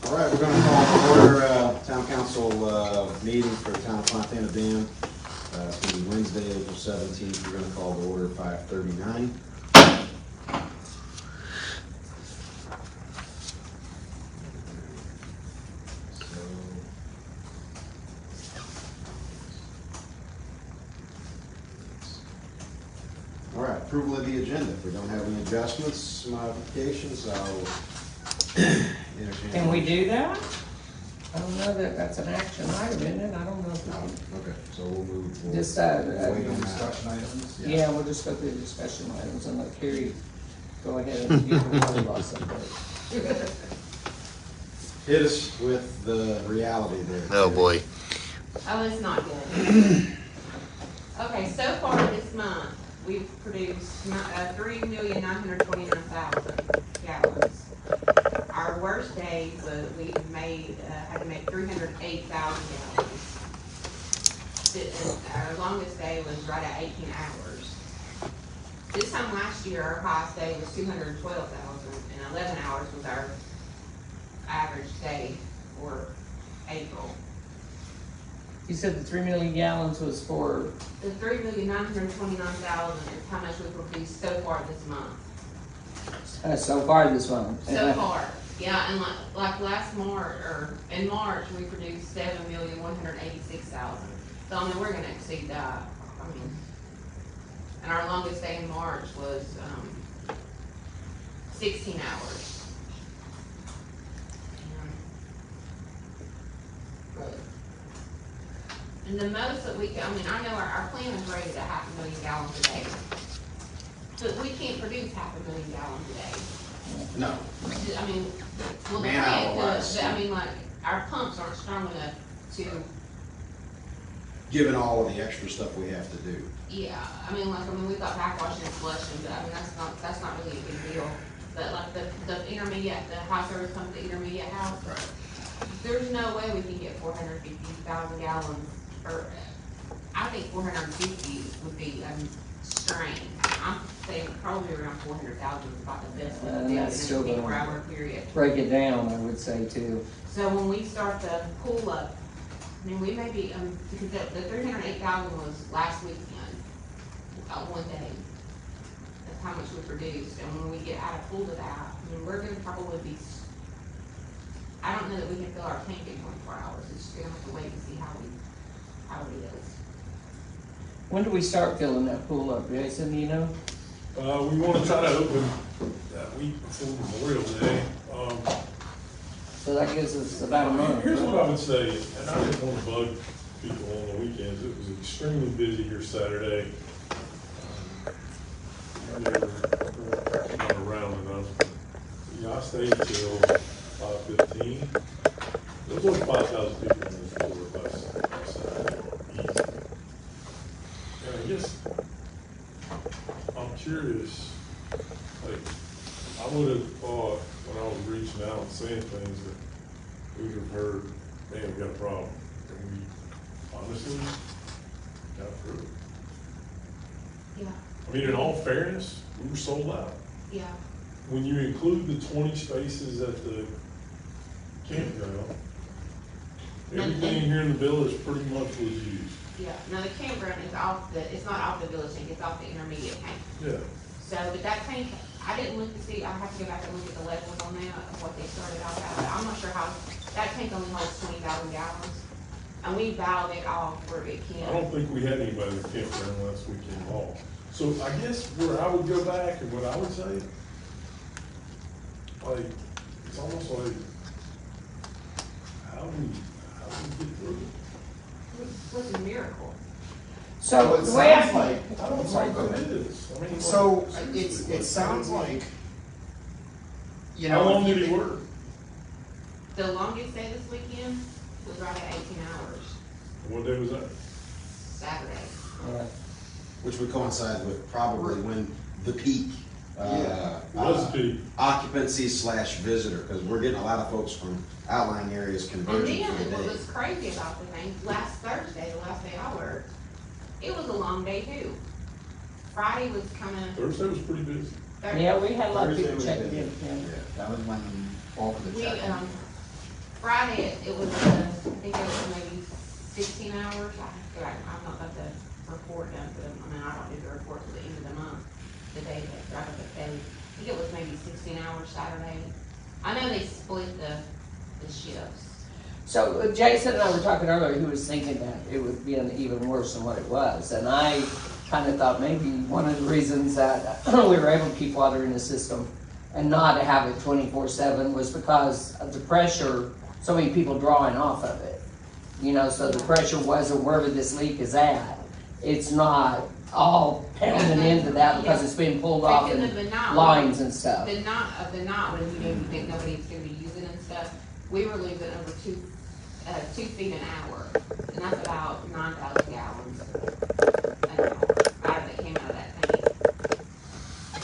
All right, we're gonna call to order town council meeting for town of Fontana Dam. It's gonna be Wednesday, April 17th. We're gonna call to order 5:39. All right, approval of the agenda. If we don't have any adjustments, modifications, I'll entertain. Can we do that? I don't know that that's an action item, isn't it? I don't know if we can. Okay, so we'll move. We'll Just, wait on that. Discussion items? Yeah, we'll just go through the discussion items and let Carrie go ahead and get the water loss update. Hit us with the reality there. Oh, boy. Oh, it's not good. Okay, so far this month, we've produced 3,929,000 gallons. Our worst day was, we had to make 308,000 gallons. Our longest day was right at 18 hours. This time last year, our highest day was 212,000, and 11 hours was our average day for April. You said the 3 million gallons was for, The 3,929,000 is how much we've produced so far this month. so far this month. So far, yeah, and like last March, or in March, we produced 7,186,000. So I mean, we're gonna exceed that. I mean, and our longest day in March was 16 hours. And the most that we can, I mean, I know our plant is rated at 500,000 gallons a day. But we can't produce 500,000 gallons a day. No. I mean, well, the Man plant hour does, but I mean, like, our pumps aren't strong enough to, Given all of the extra stuff we have to do. yeah, I mean, we've got backwashing and flushing, but I mean, that's not really a big deal. But like the intermediate, the high service pump, the intermediate house, Right. there's no way we can get 450,000 gallons, or, I think 450 would be, strain. I'm saying probably around 400,000 is about the best we can do in a That's still 24-hour period. break it down, I would say too. So when we start the pool up, I mean, we may be, because the 308,000 was last weekend, one day. That's how much we produced, and when we get out of pool to that, I mean, we're gonna probably be, I don't know that we can fill our tank in 24 hours, it's just gonna have to wait and see how it is. When do we start filling that pool up, Jason, do you know? We wanna try to open that week before Memorial Day. So that gives us about a month. Here's what right? I would say, and I didn't wanna bug people on the weekends, it was extremely busy here Saturday. They're not around enough. Yeah, I stayed till 5:15. There was only 5,000 people on the floor last Saturday. Easy. And I guess, I'm curious, like, I would have thought when I was reaching out and saying things that we would have heard, man, we got a problem. And we honestly got through it. Yeah, I mean, in all fairness, we were sold out. yeah. When you include the 20 spaces at the campground, everything here in the village pretty much was used. Yeah, now the campground is it's not off the village tank, it's off the intermediate tank. Yeah. So, but that tank, I didn't look to see, I have to go back and look at the levels on that, of what they started out at, but I'm not sure how, that tank only holds 20,000 gallons. And we valve it off where it I can. don't think we had anybody at the campground last weekend at all. So I guess where I would go back and what I would say, like, it's almost like, how do we get through it? What's a miracle? So It the way sounds I, like, I don't think it is. I mean, so like, it sounds like, you How know. long if did he you- work? The longest day this weekend was right at 18 hours, What day was that? Saturday. Which would coincide with probably when the peak, Yeah. Was the, occupancy / visitor, because we're getting a lot of folks from outlying areas And converging then, for the what day. was crazy about the thing, last Thursday, the last day I worked, it was a long day too. Friday was kinda. Thursday was pretty busy. yeah, we had a lot of Thursday people was checking busy. in. That was when all of the We, check-in. Friday, it was, I think it was maybe 16 hours. I'm not got the report done for them. I mean, I don't do the report till the end of the month, the day that I got the pay. I think it was maybe 16 hours Saturday. I know they split the shifts. So Jason and I were talking earlier, he was thinking that it would be even worse than what it was. And I kind of thought maybe one of the reasons that we were able to keep water in the system and not to have it 24/7 was because of the pressure, so many people drawing off of it. You know, so the pressure wasn't wherever this leak is at. It's not all pounding into that because it's being pulled off in lines and stuff. The knot when you think nobody's gonna be using it and stuff, we were losing over 2 feet an hour, and that's about 9,000 gallons an hour that came out of that tank.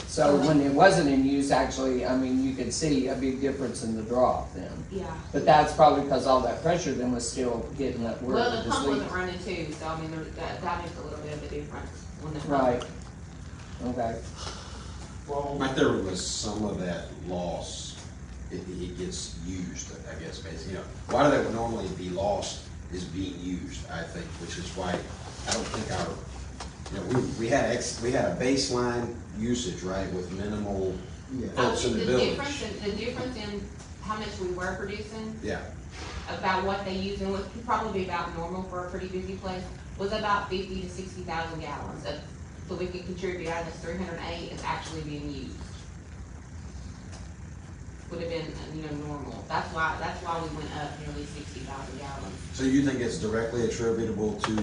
So when it wasn't in use, actually, I mean, you could see a big difference in the drop then. Yeah. But that's probably because all that pressure then was still getting up where Well, it the was pump leaking. wasn't running too, so I mean, that makes a little bit of a difference when the pump. Right. Okay. Well, my theory was some of that loss, it gets used, I guess, basically. You know, water that would normally be lost is being used, I think, which is why I don't think we had a baseline usage, right, with minimal folks in the village. The difference in how much we were producing, Yeah, about what they use, and what could probably be about normal for a pretty busy place, was about 50 to 60,000 gallons of, so we could contribute out of this 308 is actually being used. Would have been, normal. That's why we went up nearly 60,000 gallons. so you think it's directly attributable to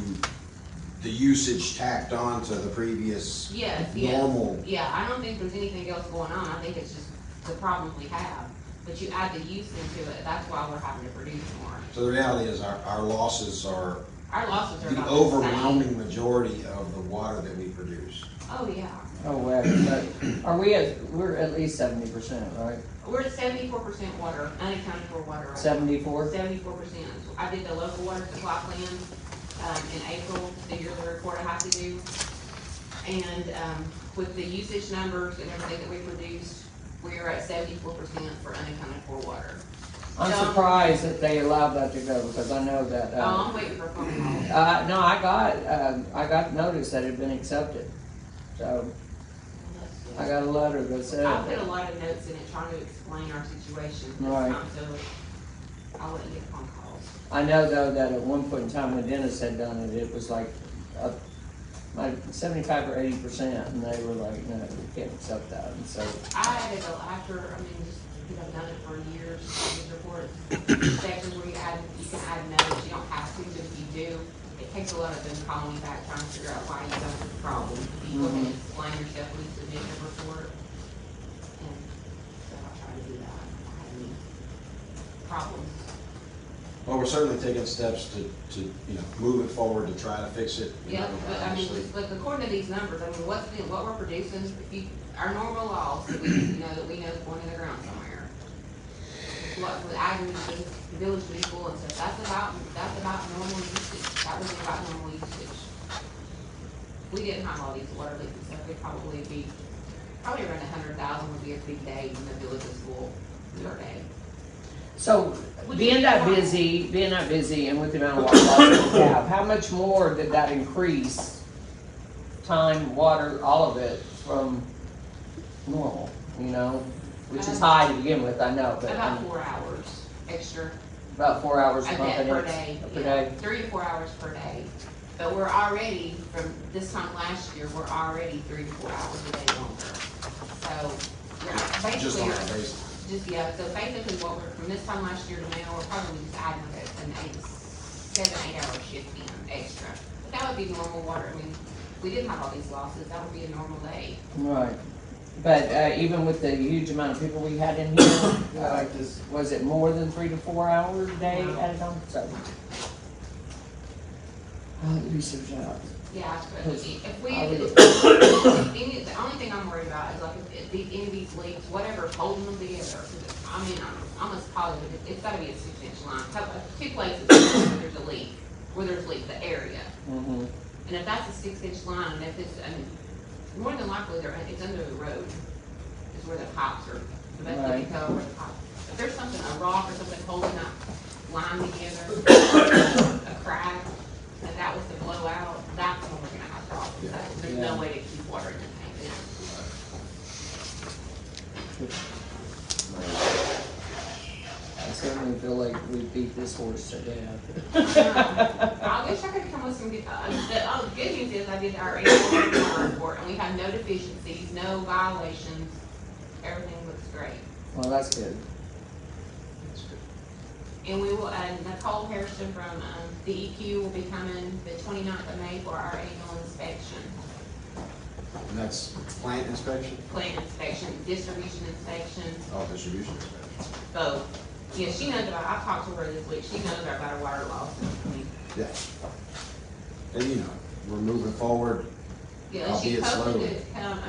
the usage tacked on to the previous Yes, normal? Yeah, I don't think there's anything else going on. I think it's just the problems we have. But you add the use into it, that's why we're having to produce more. So the reality is our losses are Our losses are the about overwhelming majority of the water that we produce. Oh, yeah. Oh, well, but we're at least 70%, right? We're at 74% water, unaccounted for water. 74? 74%. I did the local water supply plan, in April, the yearly report I have to do. And, with the usage numbers and everything that we produced, we are at 74% for unaccounted for water. I'm So- surprised that they allowed that to go because I know that, Oh, I'm waiting for a phone call. no, I got notice that it had been accepted. So I got a letter that said. I put a lot of notes in it trying to explain our situation this Right. time, so I wouldn't get phone calls. I know though that at one point in time when Dennis had done it, it was like 75 or 80%, and they were like, no, we can't accept that. And so I had to go after, just because I've done it for years, these reports, sections where you can add notes, you don't have to, but if you do, it takes a lot of them calling me back trying to figure out why you don't have a problem. You go ahead and explain yourself when you submit your report, and so I try to do that, I don't have any problems. Well, we're certainly taking steps to move it forward to try to fix it. Yeah, but obviously. but according to these numbers, what we're producing, our normal loss, that we know is going in the ground somewhere. What the ag usage, the village to be full and stuff, that's about normal usage. That would be about normal usage. We didn't have all these water leaks and stuff, it'd probably around 100,000 would be a big day when the village is full per day. So, being that busy and with the amount of water loss we have, how much more did that increase time, water, all of it from normal, which is high to begin with, I know, but About 4 hours extra. about 4 hours A pumping day per it day. per Yeah, day. 3 to 4 hours per day. But we're already, from this time last year, we're already 3 to 4 hours a day longer. So, we're Just on basically, that basis. so basically from this time last year to now, we're probably just adding like an 7-8 hour shift in extra. But that would be normal water, we didn't have all these losses, that would be a normal day. Right. But even with the huge amount of people we had in here, was it more than 3 to 4 hours a day No. at a time? So, I'll research that. Yeah, if we, I would- the only thing I'm worried about is like if any of these leaks, whatever's holding them together, I'm almost positive, it's gotta be a 6-inch line. 2 places where there's leak, the area. Mm-hmm. And if that's a 6-inch line, and if it's, more than likely it's under the road, is where the pipes are, the best we can tell where the pipes. If there's something, a rock or something holding that line together, a crack, and that was the blowout, that's when we're gonna have problems. Yeah. There's no way to keep water in the tank then. I certainly feel like we beat this horse to death. I wish I could come with some good, the good news is I did our annual report, and we had no deficiencies, no violations, everything looks great. Well, that's good. That's good. And we will, Nicole Harrison from, DEQ will be coming the 29th of May for our annual inspection, And that's plant inspection? plant inspection, distribution inspection, Oh, distribution inspection. both. Yeah, she knows about, I talked to her this week, she knows about our water loss, I mean, Yeah. And you know, we're moving forward. yeah, and she's Albeit hoping slowly. to come,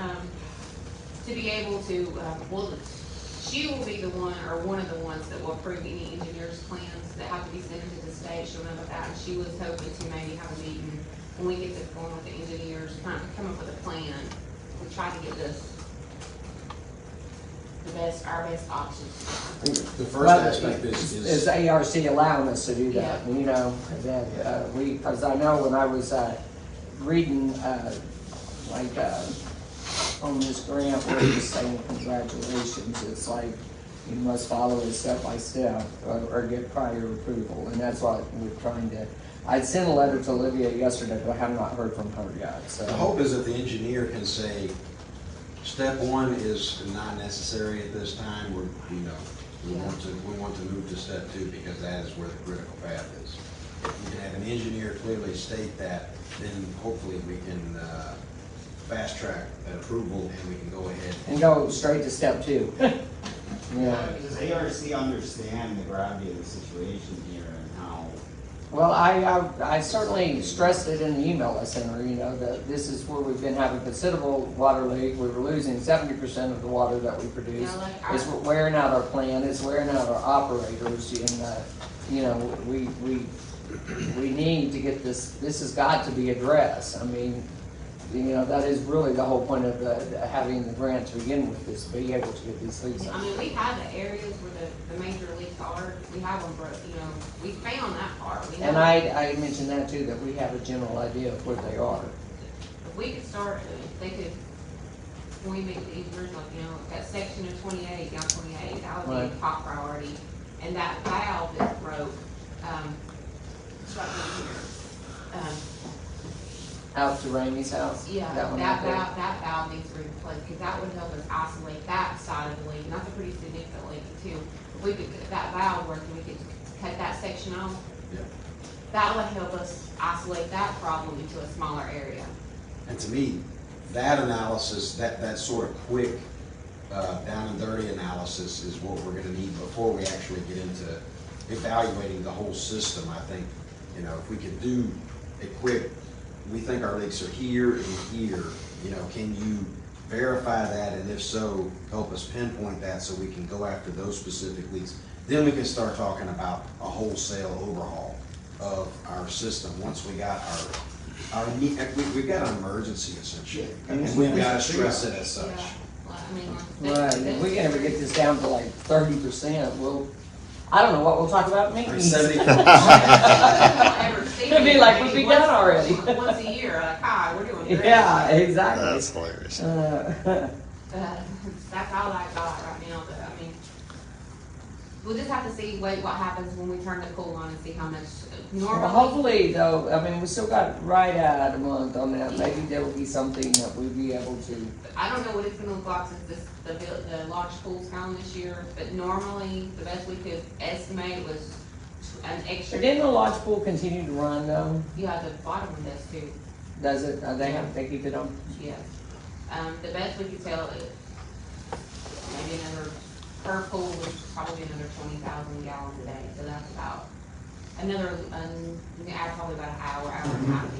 to be able to, well, she will be the one, or one of the ones that will approve any engineer's plans that have to be sent to the state, she'll know about that, and she was hoping to maybe have a meeting when we get this going with the engineers, kind of come up with a plan, we try to get this our best options. I think the first Well, aspect is ARC allowing us to do that, you know, that, because I know when I was, reading, on this grant where it's saying congratulations, it's like, you must follow it step by step, or get prior approval, and that's what we're trying to, I'd sent a letter to Olivia yesterday, but I have not heard from her yet, so. The hope is that the engineer can say, step one is not necessary at this time, we want to move to step two because that is where the critical path is. If we can have an engineer clearly state that, then hopefully we can, fast track that approval and we can go ahead. And go straight to step two. Yeah. Does ARC understand the gravity of the situation here and how? Well, I certainly stressed it in the email I sent her, you know, that this is where we've been having considerable water leak. We were losing 70% of the water that we produce. Yeah, like our- It's wearing out our plant, it's wearing out our operators, and, you know, we need to get this has got to be addressed. I mean, you know, that is really the whole point of having the grant to begin with, is to be able to get these leaks I out. mean, we have the areas where the major leaks are, we have them, you know, we found that part. We know- And I mentioned that too, that we have a general idea of where they are. If we could start, if they could, when we make the engineers, like, you know, that section of 28, down 28, that would be a Right. top priority. And that valve that broke, it's right down here. Out to Ramey's house? Yeah, That one right there? that valve needs to be replaced, because that would help us isolate that side of the leak, and that's a pretty significant leak too. If we could get that valve working, we could cut that section off. Yeah. That would help us isolate that problem into a smaller area. And to me, that analysis, that sort of quick, down and dirty analysis is what we're gonna need before we actually get into evaluating the whole system. I think, you know, if we could do a quick, we think our leaks are here and here, you know, can you verify that, and if so, help us pinpoint that so we can go after those specific leaks. Then we can start talking about a wholesale overhaul of our system, once we got we've got an emergency essentially, and we've got to stress it as such. Yeah, well, I mean, like, Right, if we can ever get this down to like 30%, I don't know what we'll talk about Like meetings. 70. It'd be like we'd be done already. Once a year, like, hi, we're doing great. Yeah, exactly. That's hilarious. That's all I got right now, but I mean, we'll just have to see, what happens when we turn the pool on and see how much Well, normally. hopefully though, I mean, we still got right at a month on that, maybe there will be something that we'll be able to, I don't know what it's gonna look like since the large pool's gone this year, but normally, the best we could estimate was an extra. but didn't the lodge pool continue to run though? Yeah, the bottom one does too, Does it, they keep it on? yes. The best we could tell is maybe her pool was probably another 20,000 gallons a day, so that's about another, you can add probably about an hour and a half to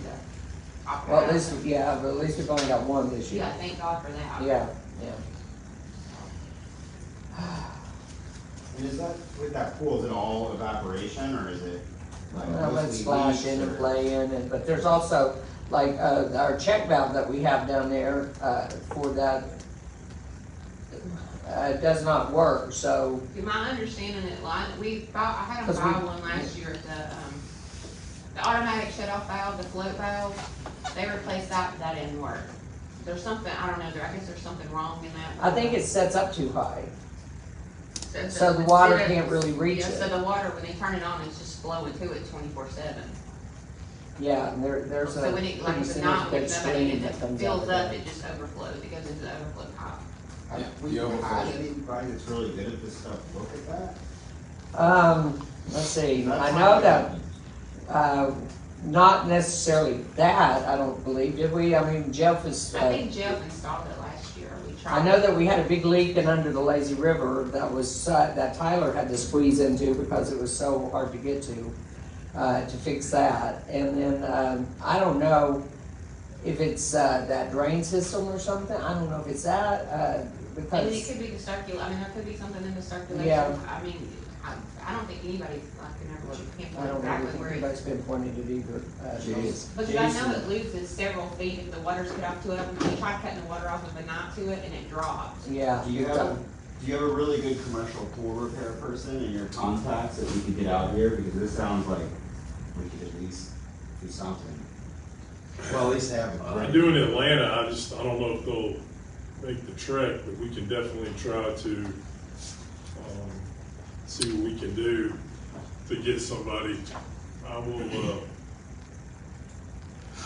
operate. Well, at least, yeah, but at least we've only got one this year. Yeah, thank God for that. Yeah, yeah. And is that, with that pool, is it all evaporation or is it like Well, let's mostly splash leaks in and or- play in, but there's also, like, our check valve that we have down there, for that, does not work, so, To my understanding, I had them 'Cause buy we- one last year, the automatic shut-off valve, the float valve, they replaced that, but that didn't work. There's something, I don't know, I guess there's something wrong in that. I think it sets up too high. So So the water instead of- can't really reach Yeah, so it. the water, when they turn it on, it's just flowing to it 24/7. Yeah, and there's a So when it, like, pretty if it's not, significant if nobody, stream and that it comes out fills of up, that. it just overflows, it goes into the overflow pipe. Yeah, Have we the overflow. had anybody that's really good at this stuff look at that? Let's see, That's I not know what that, happens. not necessarily that, I don't believe, did we? I mean, Jeff is, I think Jeff installed it last year, we tried. I know that we had a big leak in under the lazy river that was, that Tyler had to squeeze into because it was so hard to get to fix that. And then, I don't know if it's, that drain system or something, I don't know if it's that, I mean, it because, could be the I mean, there could be something in the circulation. Yeah. I mean, I don't think anybody, like, can ever, can't I know don't really exactly where think it's. anybody's been pointed at either, Jeez. Because I know Jason. it loses several feet if the water's cut off to it. I mean, we tried cutting the water off of a knot to it and it dropped. Yeah. Do you have a really good commercial pool repair person in your contacts that we could get out here? Because this sounds like we could at least do something. Well, at least have a I great. do in Atlanta, I don't know if they'll make the trek, but we can definitely try to, see what we can do to get somebody. I will,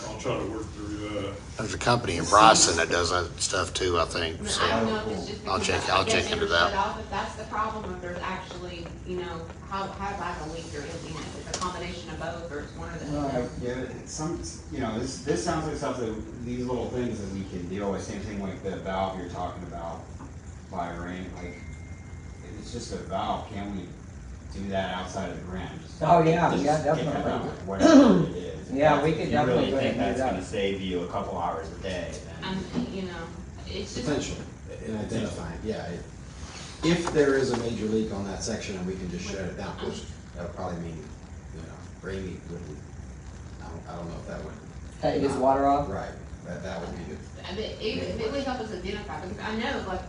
I'll try to work through that. There's a company in Bryson that does that stuff too, I think, I mean, so. I don't know if it's just I'll because check- I I'll guess check they into were that. shut off, if that's the problem, if there's actually, you know, how bad a leak there is, you know, if it's a combination of both or it's one or the other. Right. Yeah, it's this sounds like stuff that, these little things that we can deal with, same thing like the valve you're talking about by rain, like, if it's just a valve, can we do that outside of the grant? Just- Oh, yeah, just yeah, get that definitely. out, Whatever it is. Yeah, we could definitely If you go really ahead think and do that's that. gonna save you a couple hours a day, then. And, you know, it's just. Potential in identifying, yeah. If there is a major leak on that section and we can just shut it down, of course, that'll probably mean, Ramey wouldn't, I don't know if that would. Take his water off? Right, that would be good. I mean, it would help us identify, because I know, like,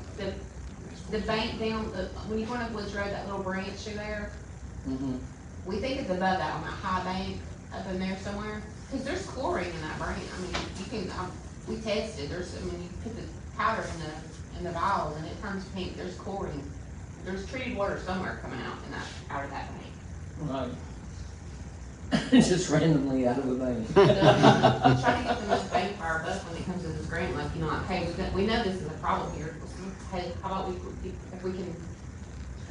the bank down, when you're going up Woods Road, that little branch through there, Mm-hmm. we think it's above that on that high bank up in there somewhere, because there's chlorine in that branch. I mean, you can, we tested, you put the powder in the vials and it turns pink, there's chlorine. There's treated water somewhere coming out out of that bank. Right. Just randomly out of the vein. So, try to get the most bang for our buck when it comes to this grant, like, you know, like, hey, we know this is a problem here. Hey, how about if we can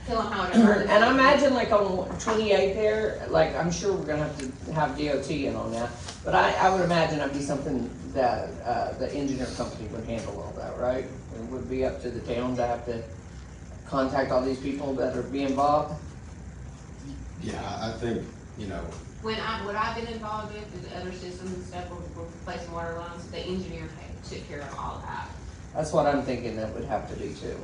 tell them how it hurts. And I imagine like on 28 there, like, I'm sure we're gonna have to have DOT in on that. But I would imagine that'd be something that, the engineer company would handle all that, right? It would be up to the town to have to contact all these people that are being involved. Yeah, I think, What I've been involved with is other systems and stuff, we're replacing water lines, the engineer took care of all of that. That's what I'm thinking that would have to do too.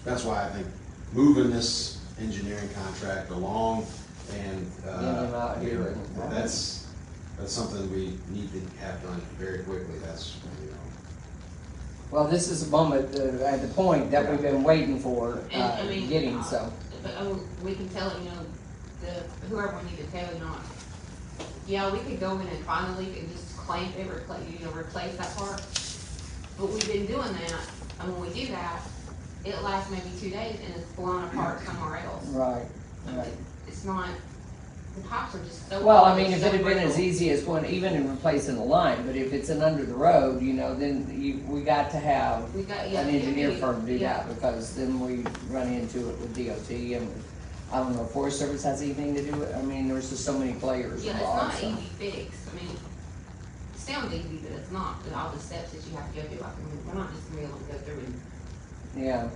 that's why I think moving this engineering contract along and, Getting him out here and- that's something we need to have done very quickly, Well, this is a moment, at the point that we've been waiting for, And, I mean, getting, so. But, we can tell it, whoever we need to tell, yeah, we could go in and find a leak and just clamp it, replace that part. But we've been doing that, and when we do that, it lasts maybe 2 days and it's blown apart somewhere else. Right, right. It's not, the pipes are just so. Well, I mean, if so it had been as brittle. easy as even in replacing the line, but if it's an under the road, then we got to have We got, yeah. an engineer we- firm do yeah. that, because then we run into it with DOT, and I don't know, if Forest Service has anything to do with it, I mean, there's just so many players Yeah, it's involved, not so. an easy fix, I mean, it sounds easy, but it's not, with all the steps that you have to go through, we're not just gonna be able to go through and. Yeah,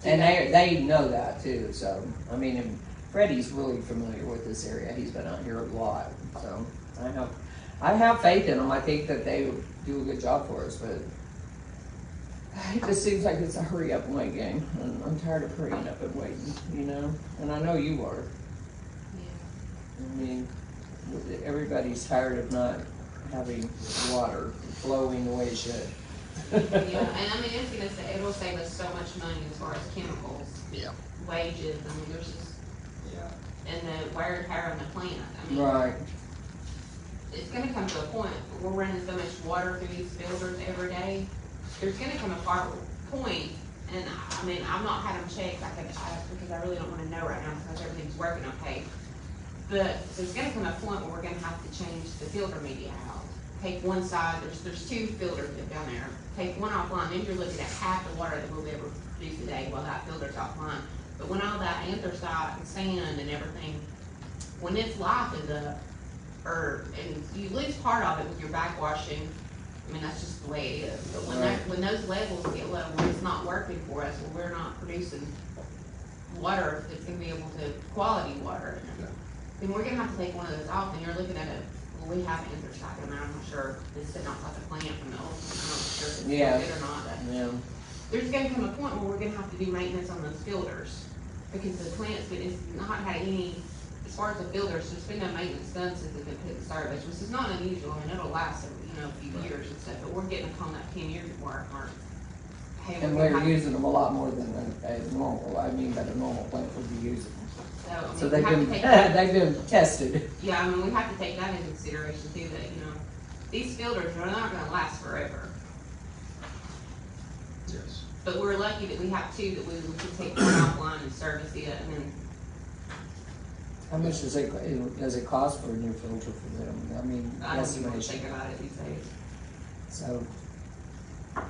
and they know that too, so, I mean, and Freddie's really familiar with this area, he's been out here a lot, so, I have faith in them, I think that they would do a good job for us, but it just seems like it's a hurry up and wait game, and I'm tired of hurrying up and waiting, and I know you are. I mean, everybody's tired of not having water flowing the way it should. Yeah, and I mean, it's gonna say, it'll save us so much money as far as chemicals, Yeah. wages, I mean, there's just, Yeah. and the wear and tear on the plant, I mean. Right, It's gonna come to a point, we're running so much water through these filters every day, there's gonna come a point, and I mean, I've not had them checked, because I really don't wanna know right now, because everything's working okay. But there's gonna come a point where we're gonna have to change the filter media out. Take one side, there's two filters down there, take one offline, then you're looking at half the water that we'll be able to produce today while that filter's offline. But when all that anthracite and sand and everything, when its life is up, and you lose part of it with your backwashing, I mean, that's just the way it is. But when those levels get low, when it's not working for us, when we're not producing water that's gonna be able to, quality water, then we're gonna have to take one of those off, and you're looking at we have anthracite in there, I'm not sure, it's sitting outside the plant from the old, I'm not sure if it's Yeah. good or not. But yeah, there's gonna come a point where we're gonna have to do maintenance on those filters, because the plant's not had any, as far as the filters, there's been no maintenance done since it's been put in service, which is not unusual, and it'll last, a few years and stuff, but we're getting upon that 10-year mark, hey, and we're gonna we're have, using them a lot more than a normal, I mean, that a normal plant would be using. So we they've have to been, take that. they've been tested. Yeah, I mean, we have to take that into consideration too, that, these filters are not gonna last forever. Yes. But we're lucky that we have two that we can take one offline and service it, and then, How much does it cost for a new filter for them? I mean, I don't even wanna think estimation, about it these days, so yeah.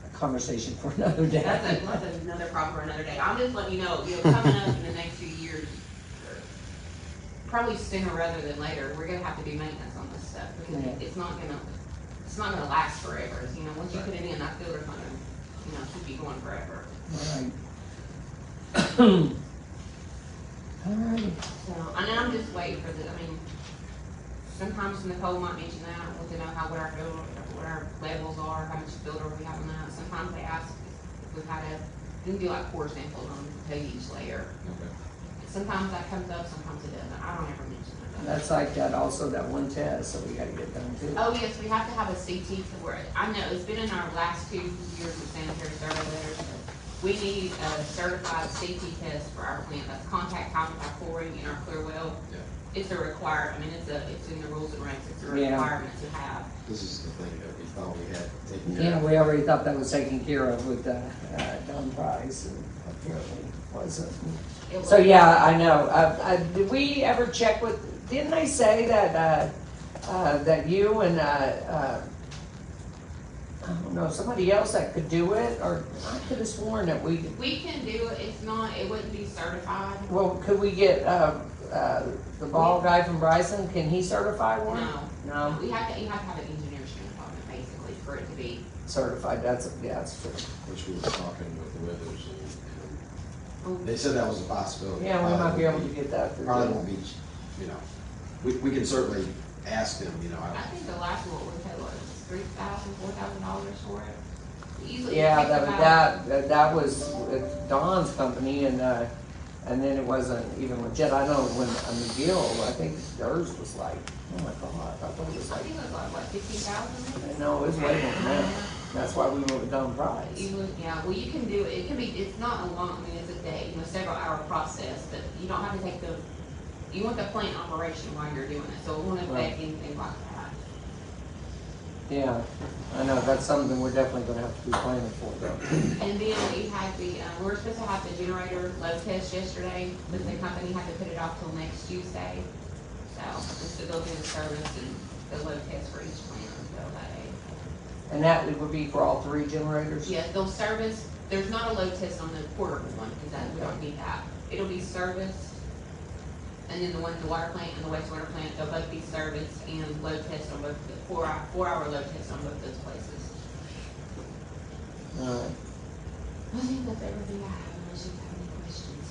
a conversation for another day. That's another problem for another day. I'm just letting you know, coming up in the next few years, probably sooner rather than later, we're gonna have to do maintenance on this stuff, because Yeah. it's not gonna last forever. Once you put it in, that filter's not gonna, keep you going forever. Right. Alright, So, and then I'm just waiting for sometimes Nicole might mention that, want to know what our levels are, how much filter we have on that. Sometimes they ask if we've had we can do like core samples on each layer. Okay. Sometimes that comes up, sometimes it doesn't. I don't ever mention it. that's like that also, that one test, so we gotta get done too. Oh, yes, we have to have a CT to where, I know, it's been in our last 2 years of sanitary survey letters, but we need a certified CT test for our plant. That's contact habitat chlorine in our clear well. Yeah. It's a required, it's in the rules and regs, it's a Yeah. requirement to have. This is the thing that we thought we had taken care Yeah, of. we already thought that was taken care of with, Don Price, and apparently wasn't. It So, was- yeah, I know, did we ever check with, didn't they say that, that you and, I don't know, somebody else that could do it, or I could have sworn that we, We can do it, it wouldn't be certified. well, could we get, the ball guy from Bryson, can he certify one? No. No, You have to have an engineer's stamp on it, basically, for it to be. certified, that's true. Which we were talking with the Withers and they said that was a possibility. Yeah, we might be able Probably to get that through. Probably won't be, we can certainly ask them, I think the last one we paid, what, $3,000, $4,000 for it? Usually it Yeah, takes about- that was with Don's company, and then it wasn't even legit. I know when, McGill, I think theirs was like, oh my God, I thought it was I like, think it was like, what, 15,000? no, it was way more than that. That's why we went with Don Price. Well, you can do it, it's not a long, it's a day, several hour process, but you don't have to take you want the plant operation while you're doing it, so it won't affect anything like that. Yeah, I know, that's something we're definitely gonna have to be planning for though. And then we had we were supposed to have the generator load test yesterday, but the company had to put it off till next Tuesday. So they'll do the service and the load test for each plant until that day. And that would be for all 3 generators? Yes, they'll service, there's not a load test on the portable one, because we don't need that. It'll be serviced, and then the water plant and the wastewater plant, they'll both be serviced and load test on both, the 4-hour load test on both those places. Alright. I think that's everything I have, unless you have any questions.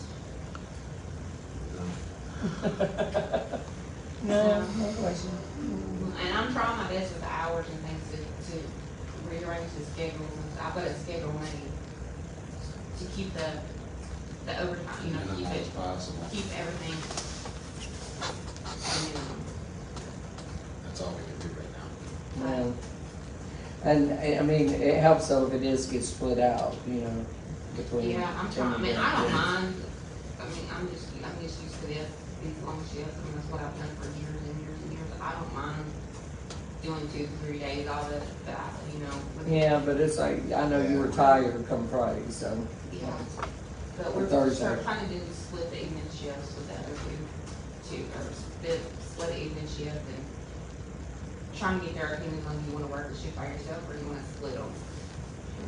No, no question. And I'm trying my best with the hours and things to rearrange the schedules, and I've got a schedule made to keep the overtime, keep As it, possible. keep everything at a minimum. That's all we can do right now. Yeah. And, I mean, it helps though if it is get split out, you know, between. Yeah, I'm trying, I mean, I don't mind, I mean, I'm just used to this, these long shifts, I mean, that's what I've done for years and years and years, I don't mind doing 2 to 3 days out of it, but I, you know. Yeah, but it's like, I know you were tired come Friday, so. Yeah, but we're Thursday. trying to do split the evening shifts with the other two, or split the evening shift and trying to get their opinions on, do you wanna work the shift by yourself or do you wanna split them?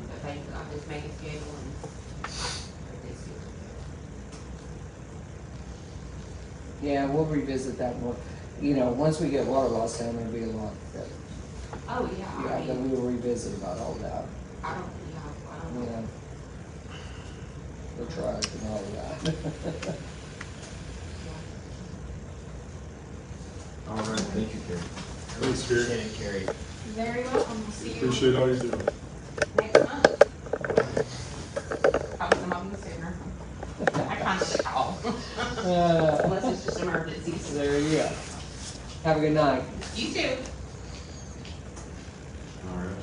But basically, I'll just make a schedule and everything's good. Yeah, we'll revisit that more. You know, once we get water loss down, there'll be a lot that, Oh, yeah, I yeah, that mean, we will revisit about all that, I don't you know. know. The truck and all that. All right, thank you, Carrie. Thanks, Carrie. Appreciate it, Carrie. Very welcome, we'll see you Appreciate all you do. next month. Probably some of you sooner. I kind of call, unless it's just emergencies. There you go. Have a good night. You too. All right.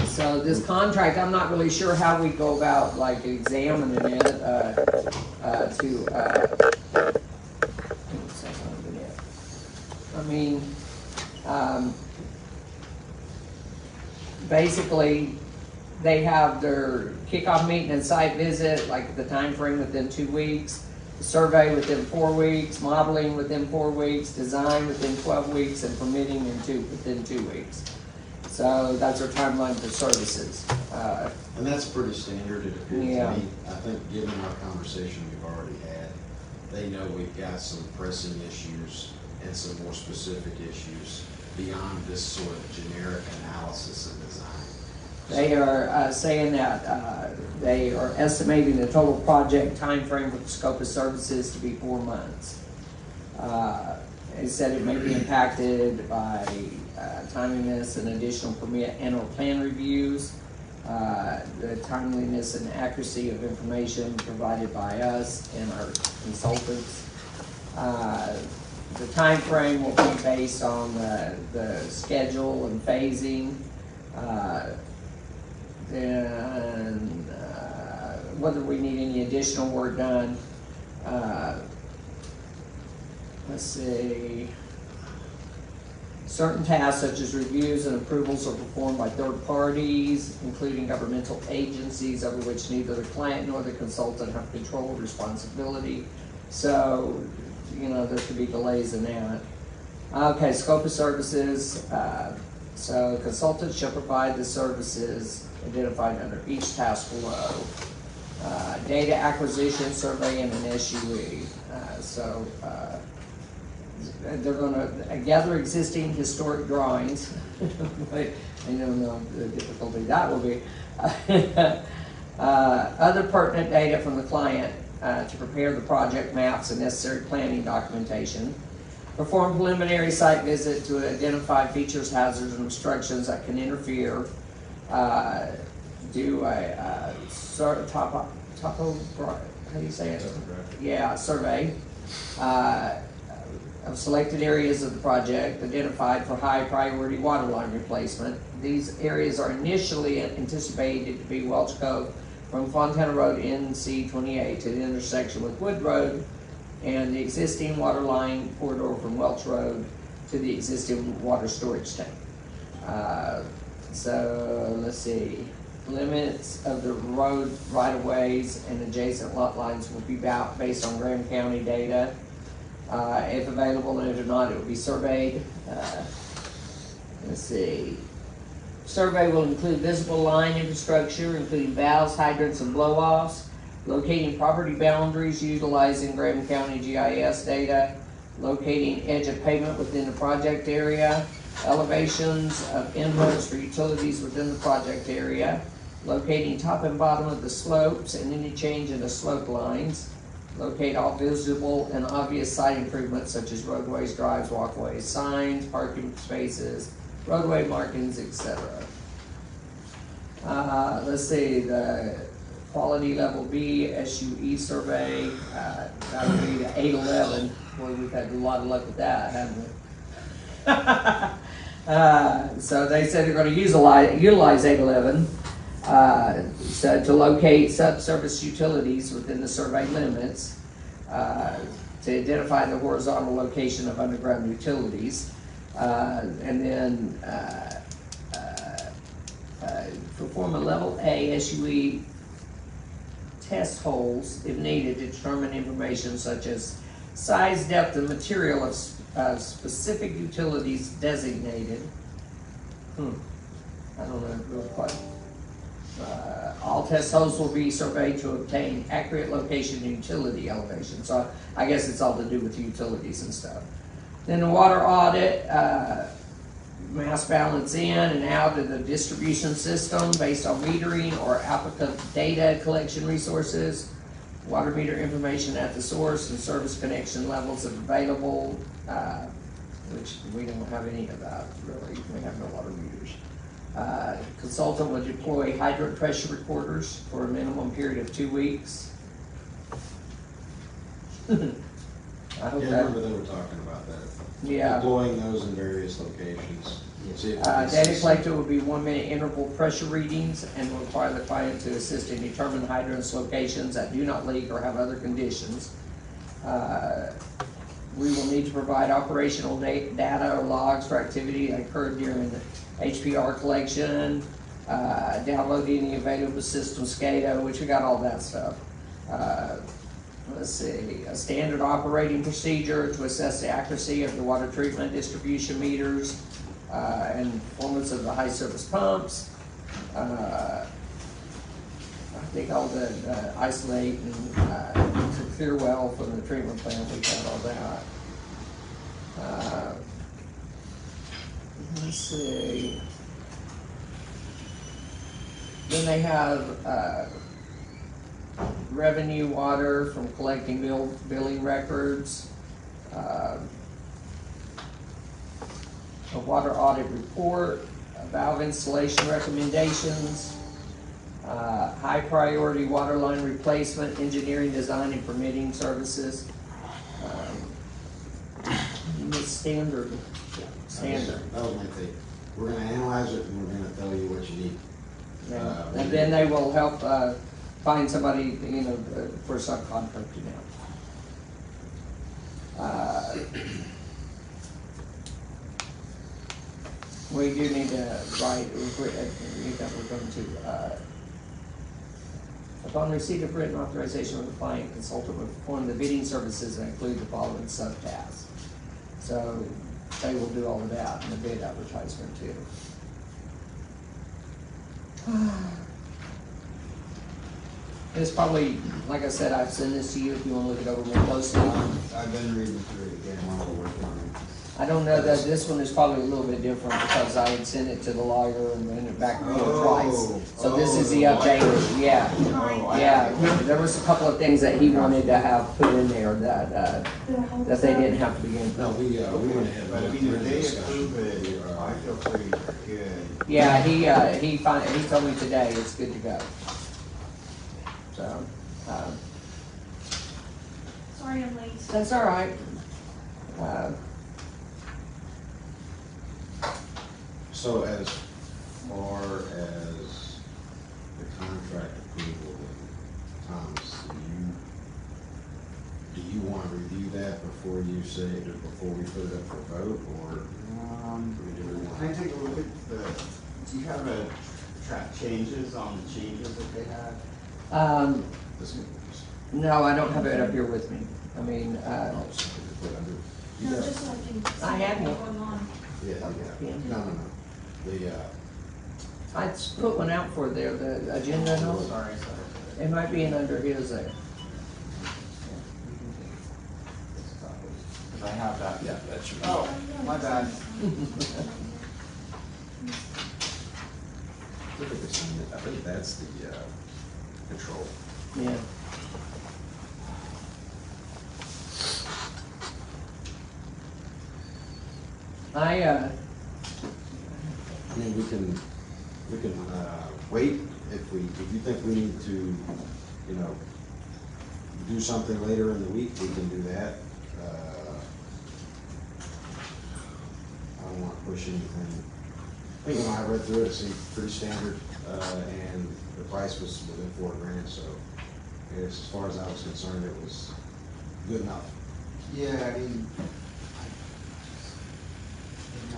So this contract, I'm not really sure how we go about like examining it, I mean, basically, they have their kickoff meeting and site visit, like the time frame within 2 weeks, survey within 4 weeks, modeling within 4 weeks, design within 12 weeks, and permitting within 2 weeks. So that's our timeline for services. And that's pretty standard, it appears to Yeah. me. I think, given our conversation we've already had, they know we've got some pressing issues and some more specific issues beyond this sort of generic analysis and design. They are saying that they are estimating the total project time frame for the scope of services to be 4 months. They said it may be impacted by timeliness and additional permit annual plan reviews, the timeliness and accuracy of information provided by us and our consultants. The time frame will be based on the schedule and phasing, and whether we need any additional work done. Let's see. Certain tasks such as reviews and approvals are performed by third parties, including governmental agencies over which neither the client nor the consultant have control or responsibility. So, you know, there could be delays in that. Okay, scope of services. So consultants shall provide the services identified under each task below. Data acquisition, survey, and an SUE. They're gonna gather existing historic drawings. I don't know the difficulty that will be. Other pertinent data from the client to prepare the project maps and necessary planning documentation. Perform preliminary site visit to identify features, hazards, and obstructions that can interfere. Do a topo, how do you say it? Yeah, survey of selected areas of the project identified for high priority water line replacement. These areas are initially anticipated to be Welch Cove from Fontana Road NC 28 to the intersection with Wood Road, and the existing water line corridor from Welch Road to the existing water storage tank. So let's see, limits of the road right-of-ways and adjacent lot lines will be based on Graham County data. If available, and if not, it will be surveyed. Let's see. Survey will include visible line infrastructure, including valves, hydrants, and blow-offs, locating property boundaries utilizing Graham County GIS data, locating edge of pavement within the project area, elevations of inlets for utilities within the project area, locating top and bottom of the slopes and any change in the slope lines, locate all visible and obvious site improvements such as roadways, drives, walkways, signs, parking spaces, roadway markings, etc. Let's see, the quality level B SUE survey, that would be the 811. Boy, we've had a lot of luck with that, haven't we? So they said they're gonna utilize 811, so to locate subsurface utilities within the survey limits, to identify the horizontal location of underground utilities, and then, perform a level A SUE test holes if needed to determine information such as size, depth, and material of specific utilities designated. I don't know real quite. All test holes will be surveyed to obtain accurate location and utility elevation. So I guess it's all to do with utilities and stuff. Then the water audit, mass balance in and out of the distribution system based on metering or applicant data collection resources, water meter information at the source and service connection levels available, which we don't have any of that really. We have no water meters. Consultant will deploy hydrant pressure recorders for a minimum period of 2 weeks. I hope Yeah, I that, remember they were talking about that. yeah. Deploying those in various locations. See if we can Data see collected will be 1 minute interval pressure readings and will require the client to assist in determining hydrants locations that do not leak or have other conditions. We will need to provide operational data or logs for activity that occurred during the HPR collection, download any available system SCADA, which we got all that stuff. Let's see, a standard operating procedure to assess the accuracy of the water treatment distribution meters, and performance of the high surface pumps. I think all the isolate and clear well from the treatment plant, we got all that. Let's see. Then they have revenue water from collecting billing records. A water audit report, valve installation recommendations, high priority water line replacement, engineering design and permitting services. Standard. That was my thing. We're gonna analyze it and we're gonna tell you what you need. Yeah. And then they will help, find somebody, for subcontracting now. We do need to write, that we're going to, upon receipt of written authorization from the client, consultant will perform the bidding services and include the following subtasks. So they will do all of that in the bid advertisement too. It's probably, like I said, I've sent this to you if you want to look it over more closely. I've been reading through it again while we're working on it. I don't know that this one is probably a little bit different because I had sent it to the lawyer and then it back and forth twice. So this is the updated, yeah. Yeah, there was a couple of things that he wanted to have put in there that they didn't have to begin. No, we went ahead. But I and mean, if went they through the approve discussion. it, I feel pretty good. Yeah, he told me today it's good to go. So, Sorry I'm late. that's all right. So as far as the contract approval, Thomas, do you want to review that before you say, before we put it up for vote, or? Can I take a look at do you have changes on the changes that they had? This one? No, I don't have it up here with me. I mean, Oh, something to put under. You No, got it. just so I can see I have what's one. going on. Yeah, Yeah. no. The, I just put one out for there, the agenda note. Sorry. It might be in under his there. Cause I have that. yeah, that should be. Oh, my bad. I think that's the, control. Yeah. I mean, we can, wait if you think we need to, do something later in the week, we can do that. I don't want to push anything. I think when I read through it, it seemed pretty standard, and the price was within $4,000, so I guess as far as I was concerned, it was good enough. Yeah, I mean,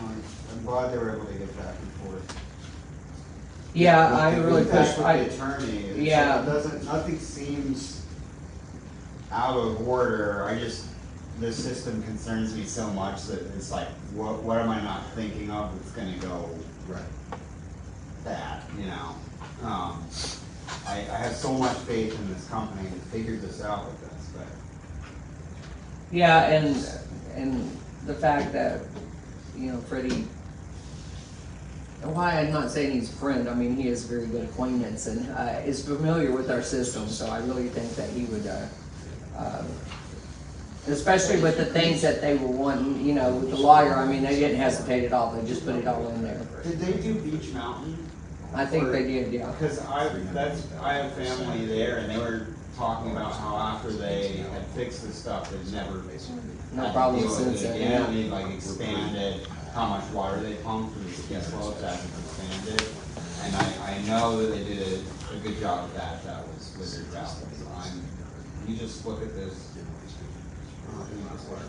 I'm glad they were able to get back and forth. Yeah, I really With the pushed, I, attorney, yeah. it doesn't, nothing seems out of order, the system concerns me so much that it's like, what am I not thinking of that's gonna go Right. bad, you know? I have so much faith in this company to figure this out with this, but. yeah, and the fact that, you know, Freddie, why I'm not saying he's a friend, I mean, he is a very good acquaintance and, is familiar with our system, so I really think that he would, especially with the things that they were wanting, you know, with the lawyer, I mean, they didn't hesitate at all, they just put it all in there. Did they do Beach Mountain? I think they did, yeah. Because I have family there, and they were talking about how after they had fixed this stuff, they'd never No had to problem deal with since it then, again. yeah. They like expanded how much water they pumped through the ski slopes as it expanded. And I know that they did a good job of that. That was with their valve. So you just look at this.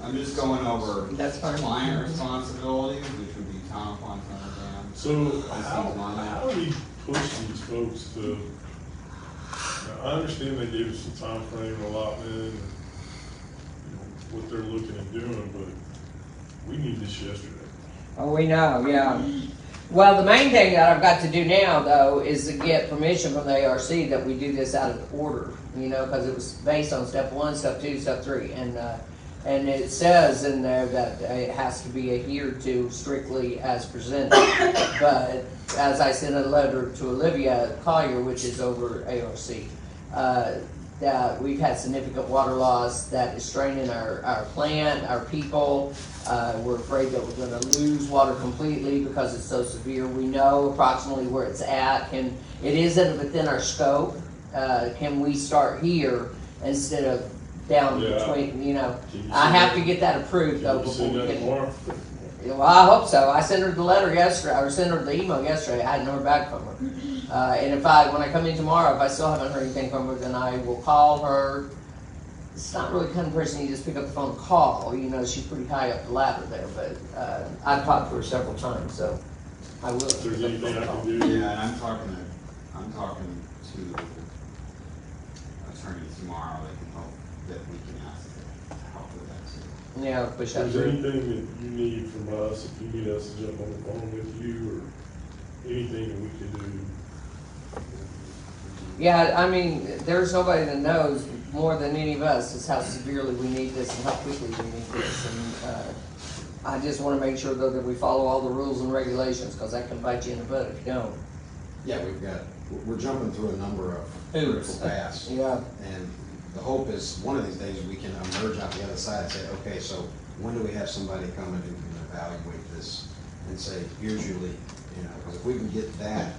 I'm just going over That's fine. client responsibilities, which would be town of Fontana Dam. So how do we push these folks to, now, I understand they gave us a time frame allotment and what they're looking at doing, but we need this yesterday. Oh, we know, yeah. Well, the main thing that I've got to do now, though, is to get permission from the ARC that we do this out of order, you know, because it was based on step 1, step 2, step 3, and it says in there that it has to be adhered to strictly as presented. But as I sent a letter to Olivia Collier, which is over ARC, that we've had significant water loss that is straining our plant, our people. We're afraid that we're gonna lose water completely because it's so severe. We know approximately where it's at. It isn't within our scope. Can we start here instead of down between, you know? I have to get that approved though Can you before see we that can. tomorrow? Well, I hope so. I sent her the letter yesterday, or sent her the email yesterday. I hadn't heard back from her. And when I come in tomorrow, if I still haven't heard anything from her, then I will call her. It's not really the kind of person you just pick up the phone and call. You know, she's pretty high up the ladder there, but I've talked to her several times, so I will. If there's anything I can do. Yeah, and I'm talking to attorneys tomorrow that can help, that we can ask to help with that too. Yeah, push If that there's through. anything that you need from us, if you need us to jump on the phone with you or anything that we can do. Yeah, I mean, there's nobody that knows more than any of us is how severely we need this and how quickly we need this. And I just want to make sure though that we follow all the rules and regulations, because that can bite you in the butt if you don't. Yeah, we're jumping through a number of Hoops. critical paths. Yeah. And the hope is, one of these days, we can emerge out the other side and say, okay, so when do we have somebody come in who can evaluate this and say, here's your leak? You know, because if we can get that,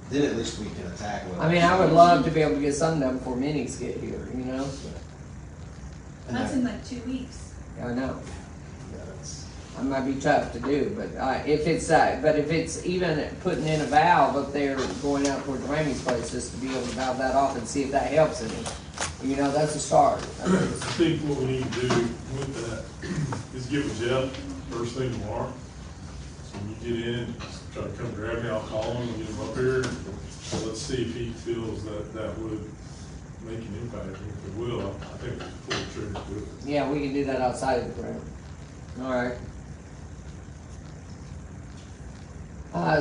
then at least we can attack it. I mean, I would love to be able to get some done before minis get here, you know? And That's that- in like 2 weeks. I know. yeah, that's- It might be tough to do, but if it's even putting in a valve up there going out toward Ramey's place, just to be able to valve that off and see if that helps any. You know, that's a start. I think what we need to do with that is get with Jeff first thing tomorrow. So when you get in, just try to come grab me, I'll call him and get him up here. So let's see if he feels that would make an impact. And if it will, I think we can pull the trigger with it. Yeah, we can do that outside of the ground. All right.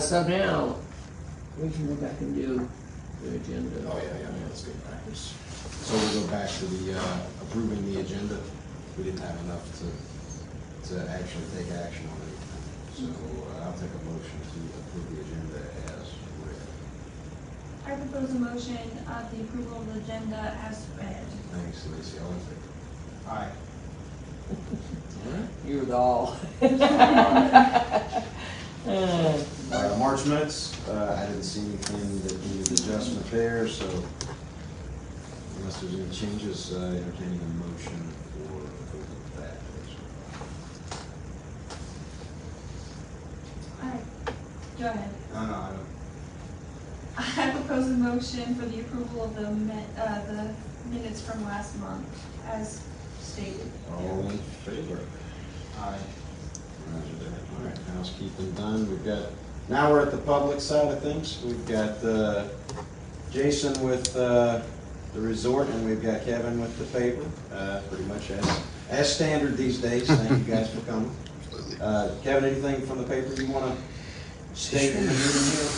So now, we can go back and do the agenda. Oh, yeah, that's good practice. So we'll go back to the approving the agenda. We didn't have enough to actually take action on it. So I'll take a motion to approve the agenda as read. I propose a motion of the approval of the agenda as read. Thanks, Lacey. All in favor? Aye. All right. You're the all. March minutes, I didn't see anything that needed adjustment there, so unless there's any changes, entertaining a motion for that. Go ahead. No, I don't. I propose a motion for the approval of the minutes from last month as stated. All in favor? Aye. Roger that. All right, housekeeping done. We've got, now we're at the public side of things. We've got Jason with the resort, and we've got Kevin with the paper, pretty much as standard these days. Thank you guys for coming. Kevin, anything from the paper you want to state in the meeting here?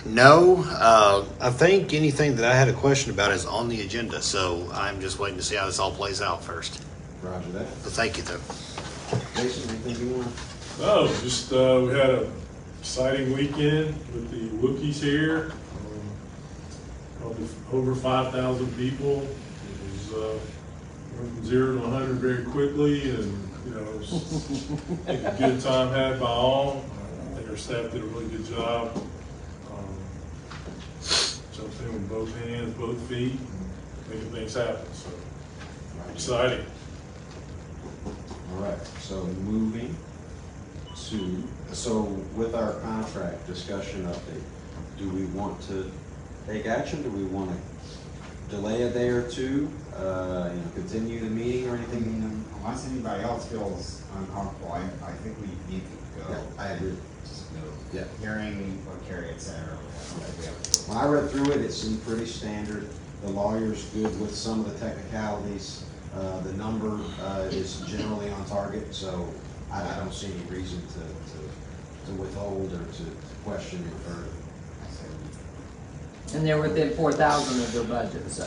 No, I think anything that I had a question about is on the agenda, so I'm just waiting to see how this all plays out first. Roger that. But thank you, though. Jason, anything you want? No, just, we had a exciting weekend with the Wookiees here. Probably over 5,000 people. It was, went from 0 to 100 very quickly, and, you know, it was I think a good time had by all. I think our staff did a really good job. Jumped in with both hands, both feet, and making things happen, so exciting. All right, so moving to, so with our contract discussion update, do we want to take action? Do we want to delay a day or two, continue the meeting or I anything? mean, unless anybody else feels uncomfortable, I think we need to go. Yeah, I agree. Just go. Yeah. Hearing what Carrie had said earlier. I don't think we have to go. When I read through it, it seemed pretty standard. The lawyer's good with some of the technicalities. The number is generally on target, so I don't see any reason to withhold or to question it further. I said, And they're within 4,000 of their budget, so. I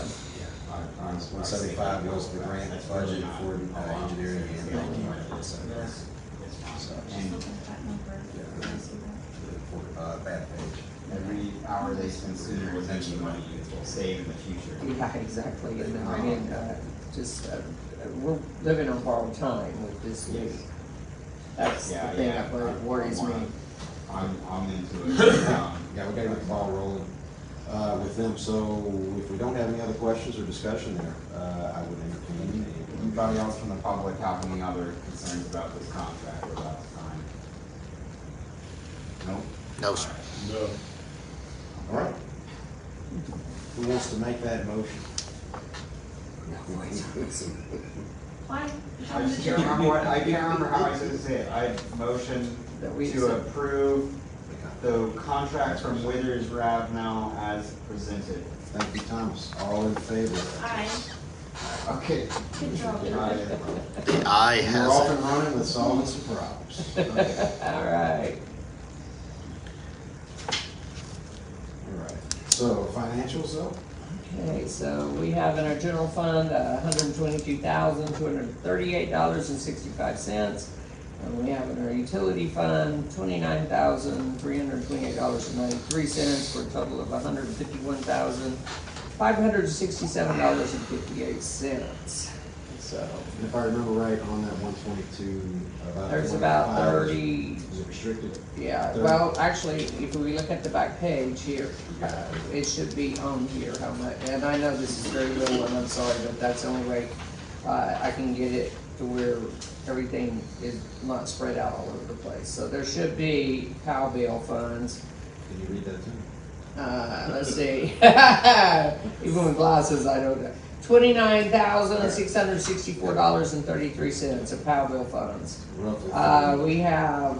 was- 175 was the grant budget for engineering and Yeah. banking. It's fine. Just And looking at that number. I see that. Bad page. every hour they spend sooner is actually money you will save in the future. Yeah, exactly, and I mean, we're living on borrowed time with this new. That's the Yeah, thing yeah. that worries me. I'm into it. Yeah, we gotta get the ball rolling with them, so if we don't have any other questions or discussion there, I would entertain a. Anybody else from the public have any other concerns about this contract or about the time? Nope. No, sir. No. All right. Who wants to make that motion? Fine. I just can't remember what, I can't remember how I said it. I motion That we to approve the contract from Withers Ravenel as presented. Thank you, Thomas. All in favor? Aye. Okay. Good job. I We're off has and running with solving some problems. Okay. All right. All right. So financials though? Okay, so we have in our general fund, $122,238.65. And we have in our utility fund, $29,328.93 for a total of $151,567.58. So And if I remember right, on that 122, about. there's about 25 30, Is it restricted? yeah, 30. well, actually, if we look at the back page here, it should be on here how much, and I know this is very little, and I'm sorry, but that's the only way I can get it to where everything is not spread out all over the place. So there should be POW bill funds, Can you read that to me? let's see, even with glasses, I don't know. $29,664.33 of POW bill funds. Roughly. We have,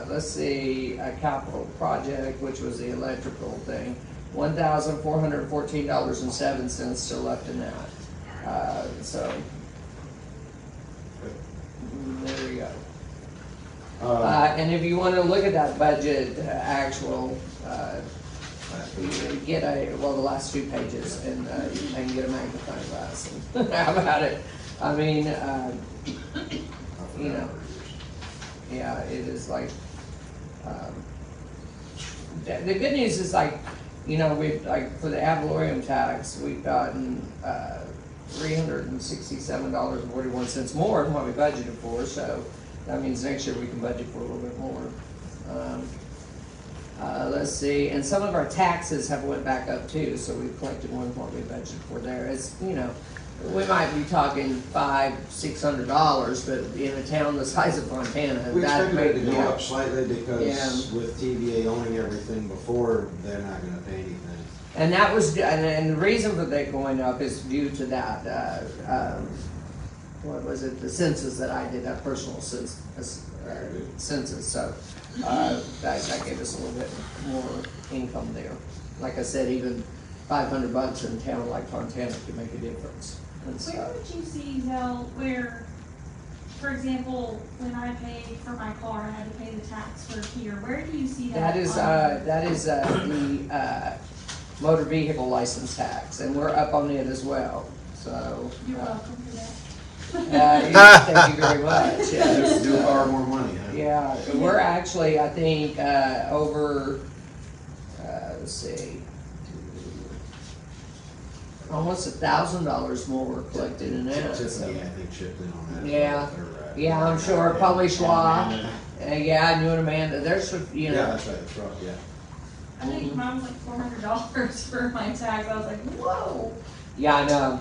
let's see, a capital project, which was the electrical thing, $1,414.07 still left in that. So, there we go. And if you wanna look at that budget, actual, you get the last two pages, and you can get a magnifying glass. How about it? I mean, you know, yeah, it is like, the good news is like, you know, we've, like, for the ad valorem tax, we've gotten, $367.41 more than what we budgeted for, so that means next year we can budget for a little bit more. Let's see, and some of our taxes have went back up too, so we've collected more than what we budgeted for there. It's, you know, we might be talking $500-600, but in a town the size of Fontana, We that expected it to may, go yeah. up slightly because Yeah. with TVA owning everything before, they're not gonna pay anything. And that was, and the reason for that going up is due to that, what was it, the census that I did, that personal census, so, that gave us a little bit more income there. Like I said, even $500 in a town like Fontana could make a difference and Where stuff. would you see, Zell, where, for example, when I paid for my car, I had to pay the tax for here, where do you see that? That is the motor vehicle license tax, and we're up on it as well, so. You're welcome for that. Thank you very much, yes. Do far more money, huh? Yeah, we're actually, I think, over, let's see, almost $1,000 more collected in that. so. Tiffany, I think, chipped in on that. Yeah. Or, Yeah, I'm sure, probably Schwa, yeah, and you and Amanda, there's, you Yeah, know, that's right, the truck, yeah. I think mine was like $400 for my tax. I was like, whoa. yeah, I know,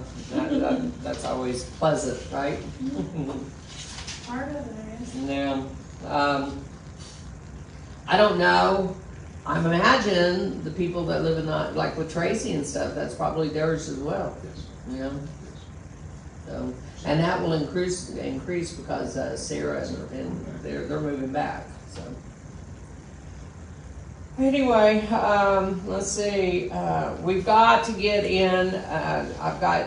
that's always pleasant, right? Part of it, I guess. Yeah, I don't know. I'm imagining the people that live in that, like with Tracy and stuff, that's probably theirs as well. Yes. You know, so, and that will increase because Sarah and they're moving back. So anyway, let's see. We've got to get in. I've got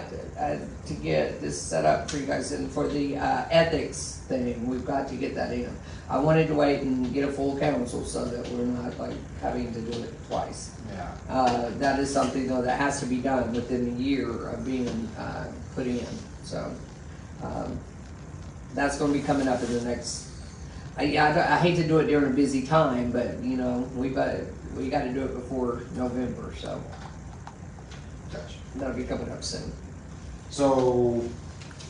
to get this set up for you guys, and for the ethics thing, we've got to get that in. I wanted to wait and get a full council so that we're not like having to do it twice. Yeah. That is something though that has to be done within a year of being put in. So that's going to be coming up in the next. I hate to do it during a busy time, but you know we got to do it before November, so Gotcha. that'll be coming up soon. So,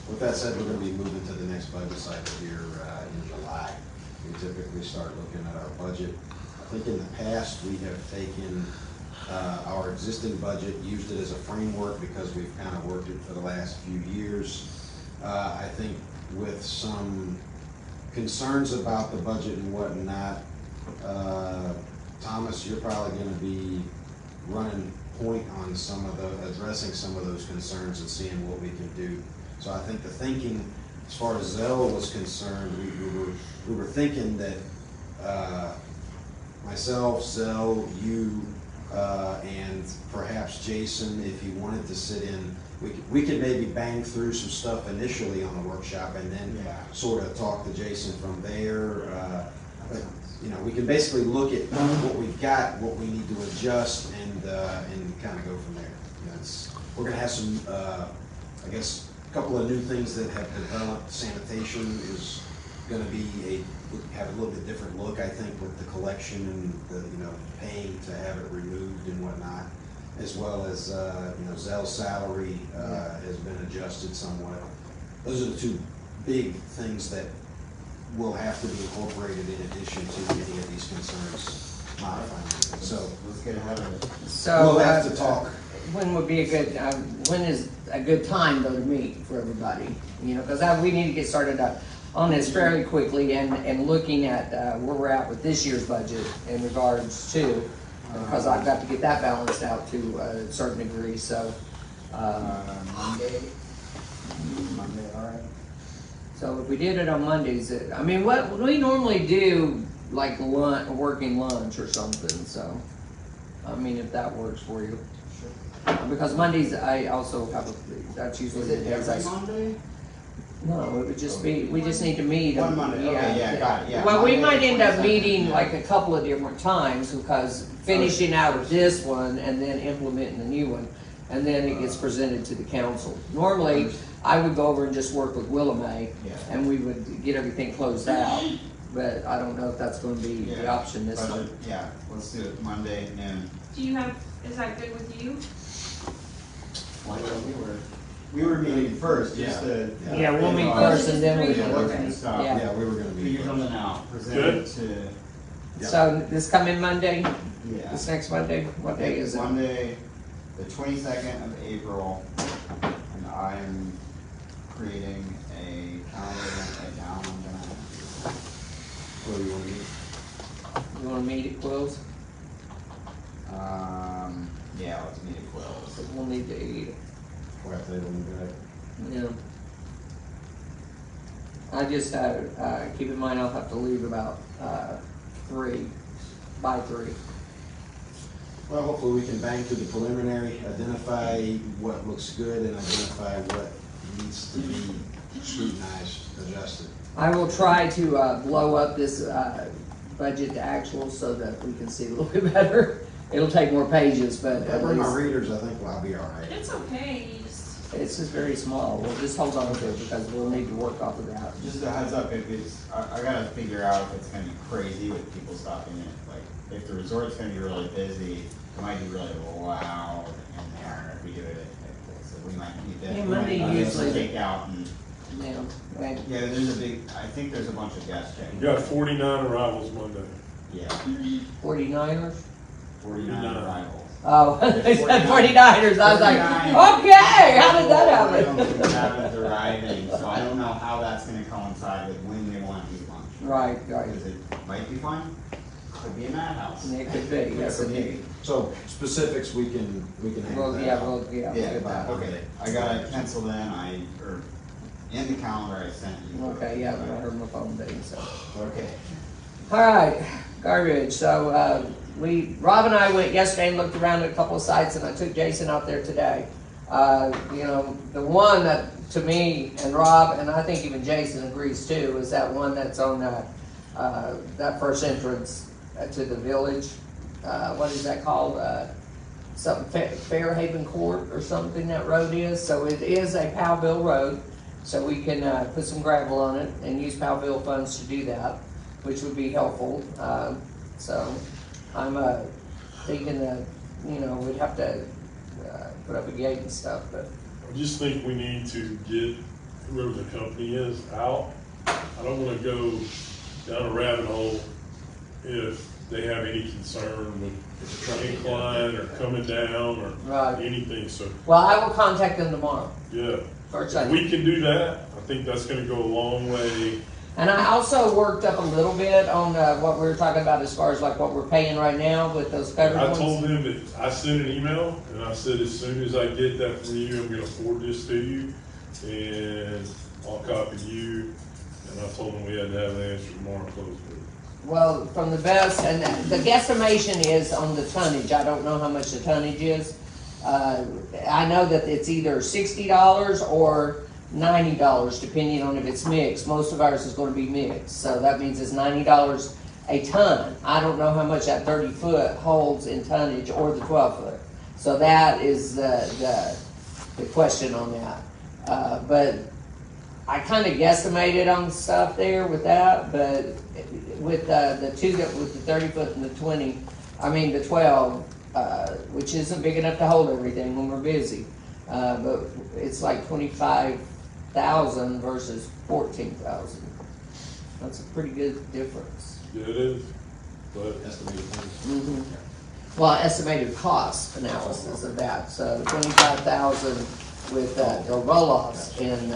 with that said, we're gonna be moving to the next budget cycle here in July. We typically start looking at our budget. I think in the past, we have taken our existing budget, used it as a framework because we've kind of worked it for the last few years. I think with some concerns about the budget and whatnot, Thomas, you're probably gonna be running point on addressing some of those concerns and seeing what we can do. So I think the thinking, as far as Zell was concerned, we were thinking that myself, Zell, you, and perhaps Jason, if he wanted to sit in, we could maybe bang through some stuff initially on the workshop and then sort of talk to Jason from there. But, you know, we can basically look at what we've got, what we need to adjust, and kind of go from there. You know, we're going to have some, I guess, a couple of new things that have developed. Sanitation is going to have a little bit different look, I think, with the collection and the, you know, paying to have it removed and whatnot, as well as, you know, Zell's salary has been adjusted somewhat. Those are the two big things that will have to be incorporated in addition to any of these concerns modifying anything. So Let's get ahead of it. So we'll have to talk. When would be a good? When is a good time though to meet for everybody? You know, because we need to get started on this fairly quickly and looking at where we're at with this year's budget in regards to, because I've got to get that balanced out to a certain degree. So. Monday, all right. So if we did it on Mondays, I mean, what we normally do, like lunch, working lunch or something. So, I mean, if that works for you, because Mondays I also have that's usually Is the it days every Monday? No, it would just be, we just need to meet. One Monday, okay, yeah, got it, yeah. Well, we Monday, might end up 22nd, meeting yeah. like a couple of different times because finishing out this one and then implementing the new one. And then it gets presented to the council. Normally, I would go over and just work with Willamay Yeah. and we would get everything closed out. But I don't know if that's gonna be the Yeah. option this time. Yeah, let's do it Monday noon. Do you have, is that good with you? We were meeting first, just to. Yeah, we'll meet first and then we Yeah, can we're look gonna at stop. Yeah. Yeah, we were gonna be. Figure something out, present Good. it to, Yeah. So this coming Monday, yeah. this next Monday, what day is it? Monday, the 22nd of April, and I'm creating a calendar right now. I'm gonna, What do you want to do? You wanna meet at Quills? yeah, let's meet at Quills. We'll need to eat. White table and drag. Yeah. I just, keep in mind I'll have to leave about, 3, by 3. Well, hopefully we can bang through the preliminary, identify what looks good and identify what needs to be scrutinized, adjusted. I will try to, blow up this, budget to actual so that we can see a little bit better. It'll take more pages, but If I at bring my least, readers, I think I'll be all right. It's okay, you just, it's just very small. We'll just hold on to it because we'll need to work off of that. Just a heads up, if it's, I gotta figure out if it's gonna be crazy with people stopping in. Like, if the resort's gonna be really busy, it might be really loud in there if we do it at, so we might need to. Yeah, we might Monday need to usually- Take out and, Yeah, right. yeah, there's a big, I think there's a bunch of guests You checking. got 49 arrivals Monday. Yeah, 49ers? 49 arrivals. Oh, they said 49ers. I was like, 49. okay, how did that We don't think happen? Cabins arriving, so I don't know how that's gonna coincide with when they want to eat lunch. Right, right. Because it might be fun, could be a madhouse. It could be, yes, indeed. So specifics, we can handle Well, that. yeah, well, yeah. Yeah, we'll get okay, I got it penciled in, or in the calendar I sent you. Okay, yeah, I heard my phone ding, so. Okay. All right, garbage. So, Rob and I went yesterday and looked around at a couple of sites, and I took Jason out there today. You know, the one that, to me, and Rob, and I think even Jason agrees too, is that one that's on that first entrance to the village. What is that called? Something, Fairhaven Court or something that road is. So it is a Powellville road, so we can put some gravel on it and use Powellville funds to do that, which would be helpful. So I'm thinking that, you know, we'd have to put up a gate and stuff, but I just think we need to get whoever the company is out. I don't wanna go down a rabbit hole if they have any concern with incline or coming down or Right. anything, so, well, I will contact them tomorrow. yeah. First If thing. we can do that, I think that's gonna go a long way. And I also worked up a little bit on what we were talking about as far as like what we're paying right now with those covered I ones. told them that, I sent an email, and I said, as soon as I get that from you, I'm gonna forward this to you, and I'll copy you, and I told them we had to have an answer tomorrow, close business. Well, from the best, and the guesstimation is on the tonnage. I don't know how much the tonnage is. I know that it's either $60 or $90, depending on if it's mixed. Most of ours is gonna be mixed, so that means it's $90 a ton. I don't know how much that 30-foot holds in tonnage or the 12-foot. So that is the question on that. But I kinda guesstimated on stuff there with that, but with the two that, with the 30-foot and the the 12, which isn't big enough to hold everything when we're busy. But it's like 25,000 versus 14,000. That's a pretty good difference. Yeah, it is, but Estimated things. Mhm. Well, estimated cost analysis of that, so 25,000 with the roll-offs in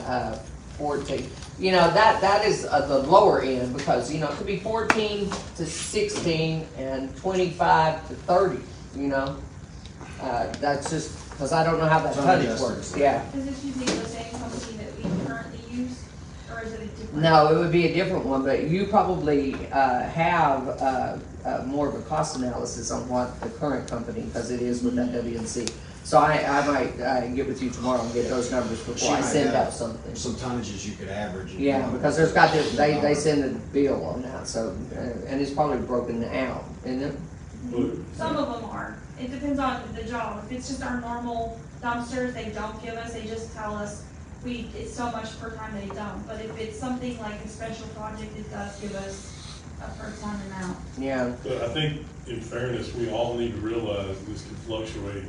14. You know, that is the lower end because, you know, it could be 14 to 16 and 25 to 30, you know? That's just, because I don't know how that tonnage works, yeah. is this using the same company that we currently use, or is it a different? No, it would be a different one, but you probably have more of a cost analysis on what the current company, because it is with that WNC. So I might get with you tomorrow and get those numbers before I send out something. Some tonnages you could average. and- Yeah, because there's got to, they send a bill on that, so, and it's probably broken out, isn't it? Some of them are. It depends on the job. If it's just our normal dumpsters, they don't give us, they just tell us it's so much per time they dump. But if it's something like a special project, it does give us a per ton amount. Yeah, But I think, in fairness, we all need to realize this can fluctuate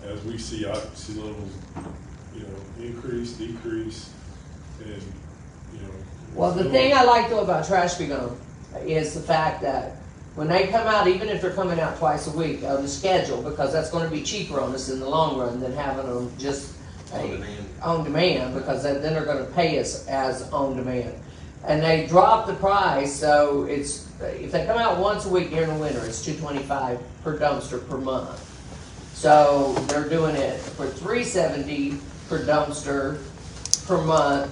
as we see occupancy levels, you know, increase, decrease, and, you know. well, the thing I like though about trash be gone is the fact that when they come out, even if they're coming out twice a week on the schedule, because that's gonna be cheaper on us in the long run than having them just On demand. on demand, because then they're gonna pay us as on demand. And they dropped the price, so it's, if they come out once a week during the winter, it's $225 per dumpster per month. So they're doing it for $370 per dumpster per month,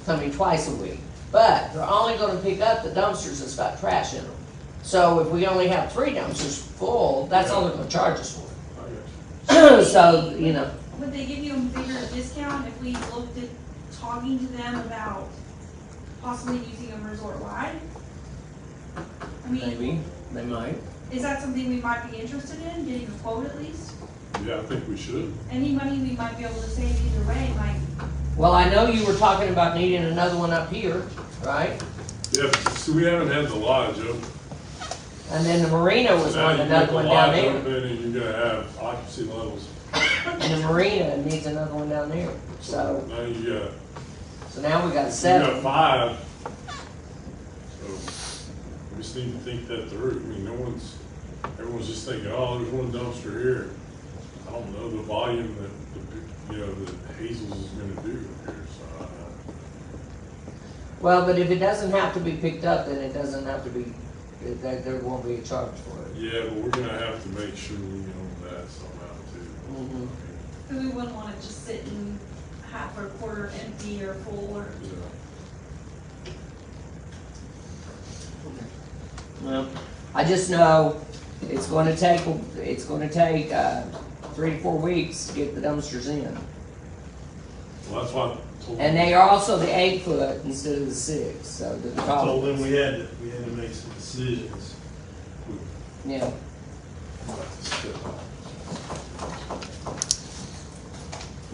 coming twice a week. But they're only gonna pick up the dumpsters that's got trash in them. So if we only have 3 dumpsters full, that's all they're gonna charge us for. I got you. So, you know, Would they give you a bigger discount if we looked at talking to them about possibly using them resort-wide? I mean, maybe, they might. is that something we might be interested in, getting a quote at least? Yeah, I think we should. Any money we might be able to save either way, might, Well, I know you were talking about needing another one up here, right? Yeah, so we haven't had the lodge open. And then the marina was Now wanting you get another the one down lodge there. open and you're gonna have occupancy levels. And the marina needs another one down there. So Now you now we got got 7. 5. So we just need to think that through. I mean, everyone's just thinking, oh, there's one dumpster here. I don't know the volume that Hazel's is gonna do here, so I don't know. Well, but if it doesn't have to be picked up, then it doesn't have to be, there won't be a charge for it. Yeah, but we're gonna have to make sure we own that somehow too. Mhm. because we wouldn't want it just sitting half or a quarter empty or full or. Yeah. Well, I just know it's gonna take 3 to 4 weeks to get the dumpsters in. Well, that's why I told And they are also the 8 foot instead of the 6, so the I told them problem. we had to make some decisions. Yeah,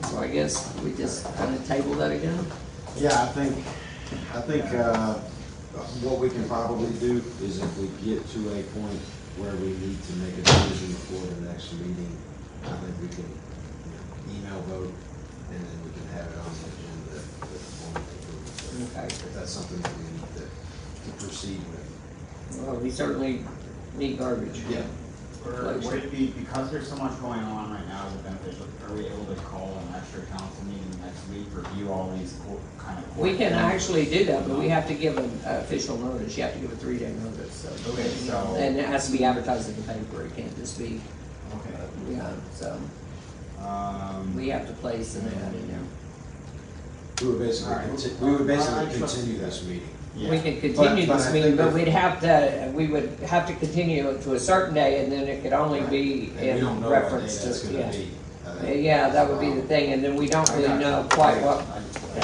so I guess we just kinda table that again. Yeah, I think, what we can probably do is if we get to a point where we need to make a decision before the next meeting, I think we can, email vote, and then we can have it on the agenda for Okay. if that's something that we need to proceed with. Well, we certainly need garbage. Yeah. Or would it be, because there's so much going on right now, is it beneficial, are we able to call an extra council meeting next week, review all these kind of? We can actually do that, but we have to give an official notice. You have to give a 3-day notice, so. Okay, so- And it has to be advertised in the paper. It can't just be, Okay. yeah, so we have to place an ad in there. We would basically, All right. continue this meeting. We Yeah. could continue But this I meeting, think but we would have to continue it to a certain day, and then it could only be And we don't in know what day reference that's to, gonna yeah. be. I think. Yeah, that would be the thing, and then we don't really know quite what,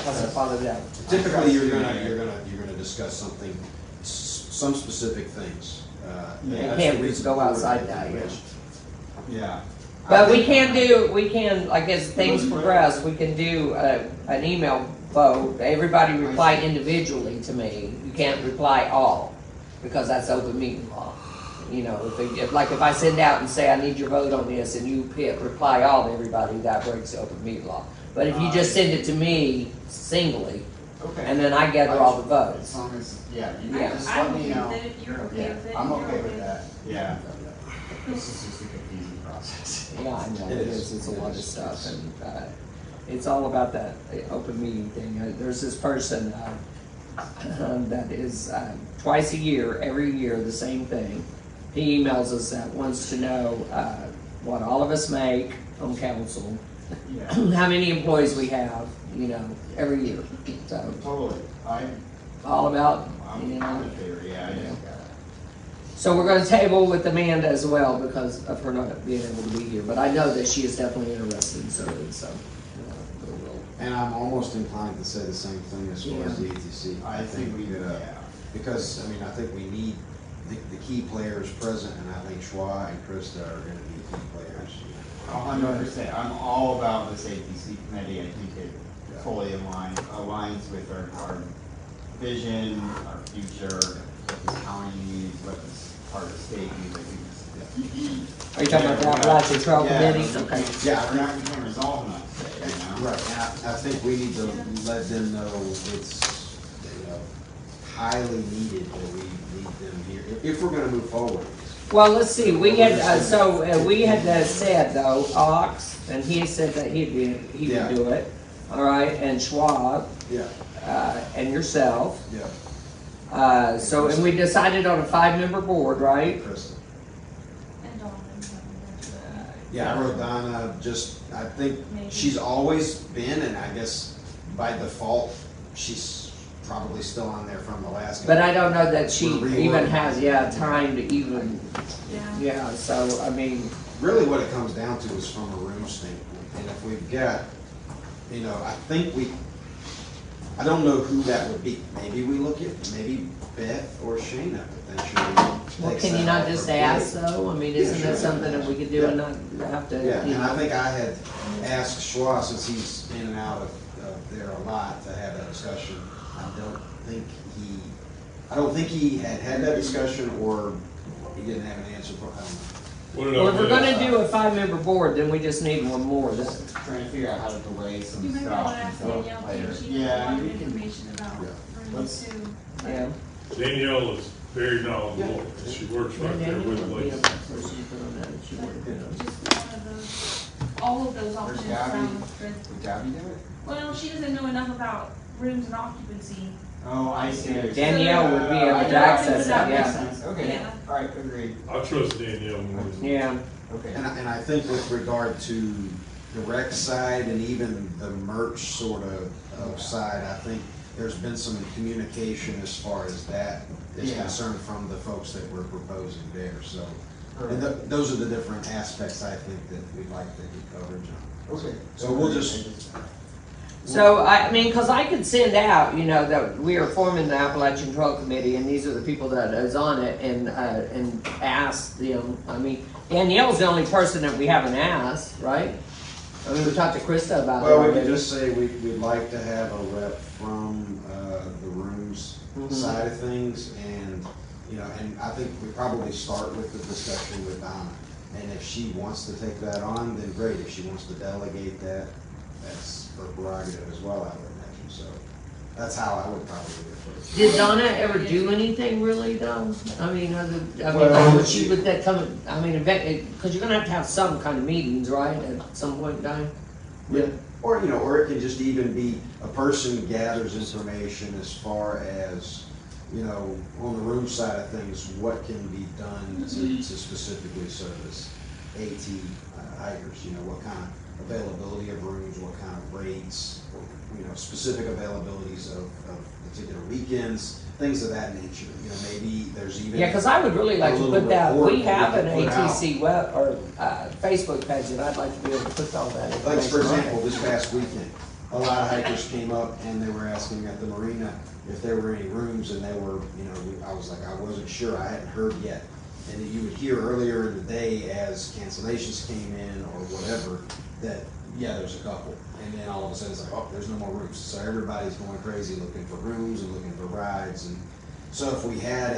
has to follow that. Typically, you're gonna discuss something, some specific things. Yeah. It That's can't the reason go for outside the that, yeah. information. Yeah. But we can, like, as things progress, we can do an email vote. Everybody reply individually to me. You can't reply all, because that's open meeting law. You know, if I send out and say, I need your vote on this, and you hit reply all to everybody, that breaks the open meeting law. But if you just send it to me singly, Okay. and then I gather all the As votes. long as, yeah, you Yeah. just I'm let me okay know. with it if you're okay Yeah, with it. I'm you're okay with that, yeah. This is just a confusing process. Yeah, I know, It it is. is, it's a lot of stuff, and, it's all about that open meeting thing. There's this person, that is, twice a year, every year, the same thing. He emails us that, wants to know, what all of us make on council, Yeah, how many employees we have, every year. So, totally. all about, I'm in favor, yeah, I Yeah. just got it. So we're gonna table with Amanda as well because of her not being able to be here, but I know that she is definitely interested in serving, so. We'll- And I'm almost inclined to say the same thing as far as the Yeah. ETC. I think we, yeah. Because, I think we need the key players present, and I think Schwa and Krista are gonna be key players. 100%. I'm all about the safety committee. I think it fully aligns with our vision, our future, what this county needs, what this part of the state needs. I think it's Are you talking about the Appalachian Trail Yeah. Committee? Okay. Yeah, we can't resolve enough today, Right, I think we need to let them know it's, highly needed that we need them here, if we're gonna move forward. Well, let's see, we had, we had said though, Ox, and he said that he Yeah. would do it. all right, and Schwab, Yeah, and yourself. yeah, And we decided on a 5-member board, right? Krista. And Dawn. Yeah, I wrote Donna, I think Maybe. she's always been, and I guess by default, she's probably still on there from the last. But I don't know that she We're even reworking. has, time to even, Yeah. so, I mean, Really what it comes down to is from a room standpoint, and if we've got, I don't know who that would be. Maybe we look at, maybe Beth or Shayna potentially. well, takes can you that not off just her ask plate. though? I mean, Yeah, isn't sure. that something that we could do and not have to, Yeah, you and I know? think I had asked Schwa, since he's in and out of there a lot, to have that discussion. I don't think he had that discussion, or he didn't have an answer for, I don't know. What did I Well, if we're miss? gonna do a 5-member board, then we just need one more. Just trying to figure out how to delay You some might be able to stuff ask until Danielle later. too, she Yeah, has a I lot mean, of we can, information about Yeah. rooms too. Yeah. Danielle is very knowledgeable, and she works right there with Danielle would be a Lacey. person to put on that if she But would, you know. just one of those, all of those options Gabby? sound good. would Gabby do it? Well, she doesn't know enough about rooms and occupancy. Oh, I see. what you're Danielle would be able saying. to access That it, makes yeah. sense, okay, Yeah. alright, agreed, I trust Danielle more than. Yeah, okay. And I think with regard to the rec side and even the merch sort of side, I think there's been some communication as far as that is Yeah. concerned from the folks that we're proposing there, so. And Perfect. those are the different aspects I think that we'd like to get coverage on. Okay. So we'll just, so I mean, cause I could send out, that we are forming the Appalachian Trail Committee and these are the people that is on it and ask them, I mean, Danielle's the only person that we haven't asked, right? I mean, we talked to Krista about it well, we could already. just say we'd like to have a rep from the rooms Mhm. side of things, and, and I think we probably start with the discussion with Donna. And if she wants to take that on, then great. If she wants to delegate that, that's her prerogative as well, I would imagine. So that's how I would probably do it. Did Donna ever do anything really though? I mean, Well, would she, would that come, I mean, cause you're gonna have to have some kind of meetings, right, at some point in time? Yeah. Or, or it can just even be a person gathers information as far as, on the room side of things, what can be done to specifically service AT hikers, what kind of availability of rooms, what kind of rates, specific availabilities of particular weekends, things of that nature, maybe there's even. Yeah, cause I would really like a to little put that, report we have that an we can put out. ATC web, or, Facebook page, and I'd like to be able to put all that information. Like, for on it. example, this past weekend, a lot of hikers came up and they were asking at the marina if there were any rooms, and they were, I was like, I wasn't sure, I hadn't heard yet. And you would hear earlier in the day as cancellations came in or whatever, that, yeah, there's a couple. And then all of a sudden it's like, oh, there's no more rooms. So everybody's going crazy looking for rooms and looking for rides. And so if we had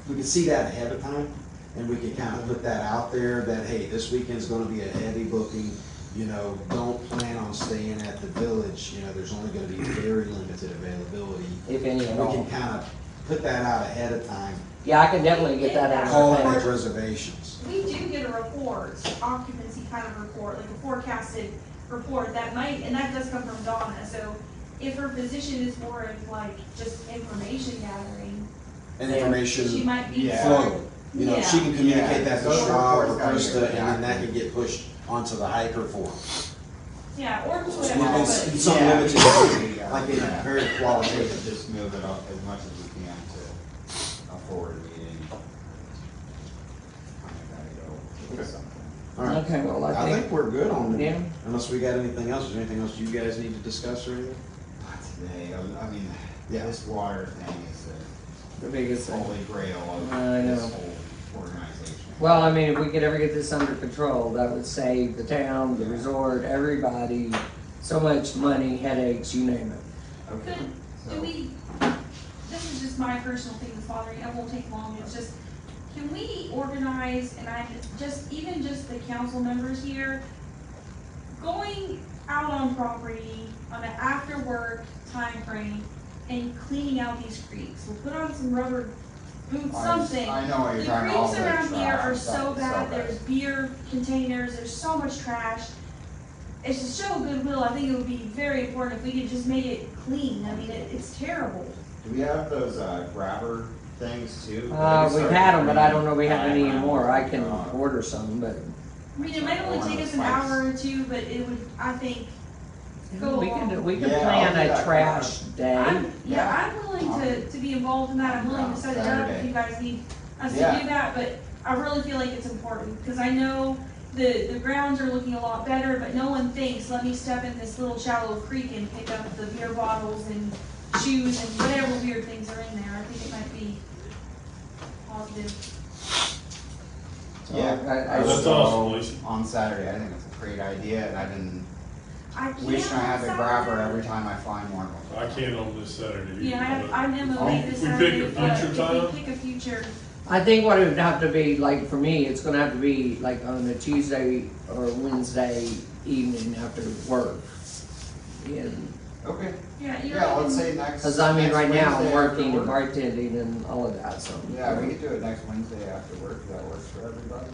we could see that ahead of time, and we could kind of put that out there that, hey, this weekend's gonna be a heavy booking, don't plan on staying at the village, there's only gonna be very limited availability. If any at We all. can kind of put that out ahead of time, Yeah, I can definitely get that out call of and the make page. reservations. We do get a report, occupancy kind of report, like a forecasted report that might, and that does come from Donna, so if her position is more of like just information gathering, And Yeah. she information might be Yeah. more. flow. She can communicate that to Those Schwab or reports gotta Krista, get and then that redacted. can get pushed onto the hiker forum. Yeah, or In whatever, but, some Yeah. limited, like in Yeah. very qualitative. Just move it up as much as we can to a forward meeting. I gotta go get something. All right. Okay, well, I I think, think we're good on Yeah. it, unless we got anything else. Is there anything else you guys need to discuss or anything? Not today, I mean, Yeah. this water thing is the biggest the thing. holy grail of I this know. whole organization. Well, I mean, if we could ever get this under control, that would save the town, the resort, everybody, so much money, headaches, you name it. Okay. do So- we, this is just my personal thing that's bothering me, it won't take long, it's just, can we organize, and even just the council members here, going out on property on an after-work time frame and cleaning out these creeks, we'll put on some rubber boots, something. I know what you're The talking about. creeks around here are Stuff so is bad, there's beer containers, there's so much trash. it's to show goodwill, I think it would be very important if we could just make it clean. I mean, it's terrible. Do we have those, grabber things too? We've had them, but I don't know if we have any anymore. I can order some, but I mean, it might only take us an hour or two, but it would, I think, go we along. could Yeah, plan I'll do a that trash day. I'm willing to be involved in that, I'm willing to set it up if you guys need us to Yeah. do that, but I really feel like it's important, because I know the grounds are looking a lot better, but no one thinks, let me step in this little shallow creek and pick up the beer bottles and shoes and whatever weird things are in there. I think it might be positive. Yeah. That's So, awesome, Lacey. on Saturday, I think it's a great idea, and I've been I can't wishing I had the on grabber Saturday. every time I find one. I can't on this Saturday. either, Yeah, but- I'm MOA this If we pick Saturday, a but future if time? we pick a future, I think what it would have to be, like, for me, it's gonna have to be like on a Tuesday or Wednesday evening after work. And, Okay. yeah, you're. Yeah, let's say next. cause I mean, next right now I'm Wednesday working after and work. bartending and all of that, so. Yeah, we could do it next Wednesday after work, if that works for everybody.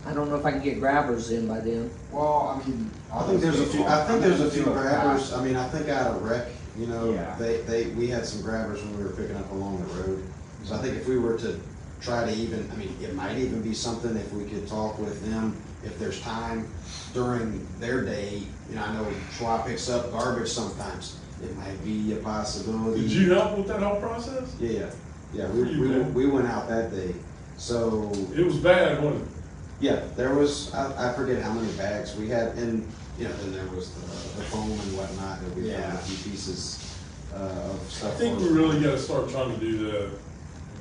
I don't know if I can get grabbers in by then. Well, I mean. I think there's a few, I think there's a few Do it grabbers, fast. I mean, I think out of rec, you know, Yeah. we had some grabbers when we were picking up along the road. So I think if we were to try to even, I mean, it might even be something if we could talk with them, if there's time during their day. You know, I know Schwab picks up garbage sometimes, it might be a possibility. Did you help with that whole process? Yeah, yeah, You we went out that day, so. It was bad, wasn't it? Yeah, there was, I forget how many bags we had, and, you know, then there was the foam and whatnot, that we found Yeah. a few pieces of I stuff. think we really gotta start trying to do that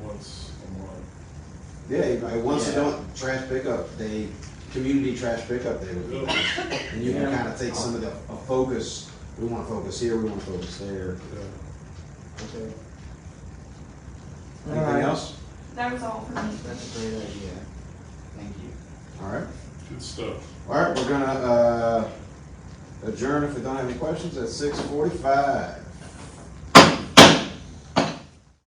once a month. Yeah, you know, once Yeah. they don't, trash pickup day, community trash pickup day would be nice. And you can Yeah. kinda take some of the focus, we wanna focus here, we wanna focus there. Yeah. Okay, Anything Alright. else? That was all for me. that's a great idea. Thank you. All right, Good stuff. all right, we're gonna, adjourn if we don't have any questions at 6:45.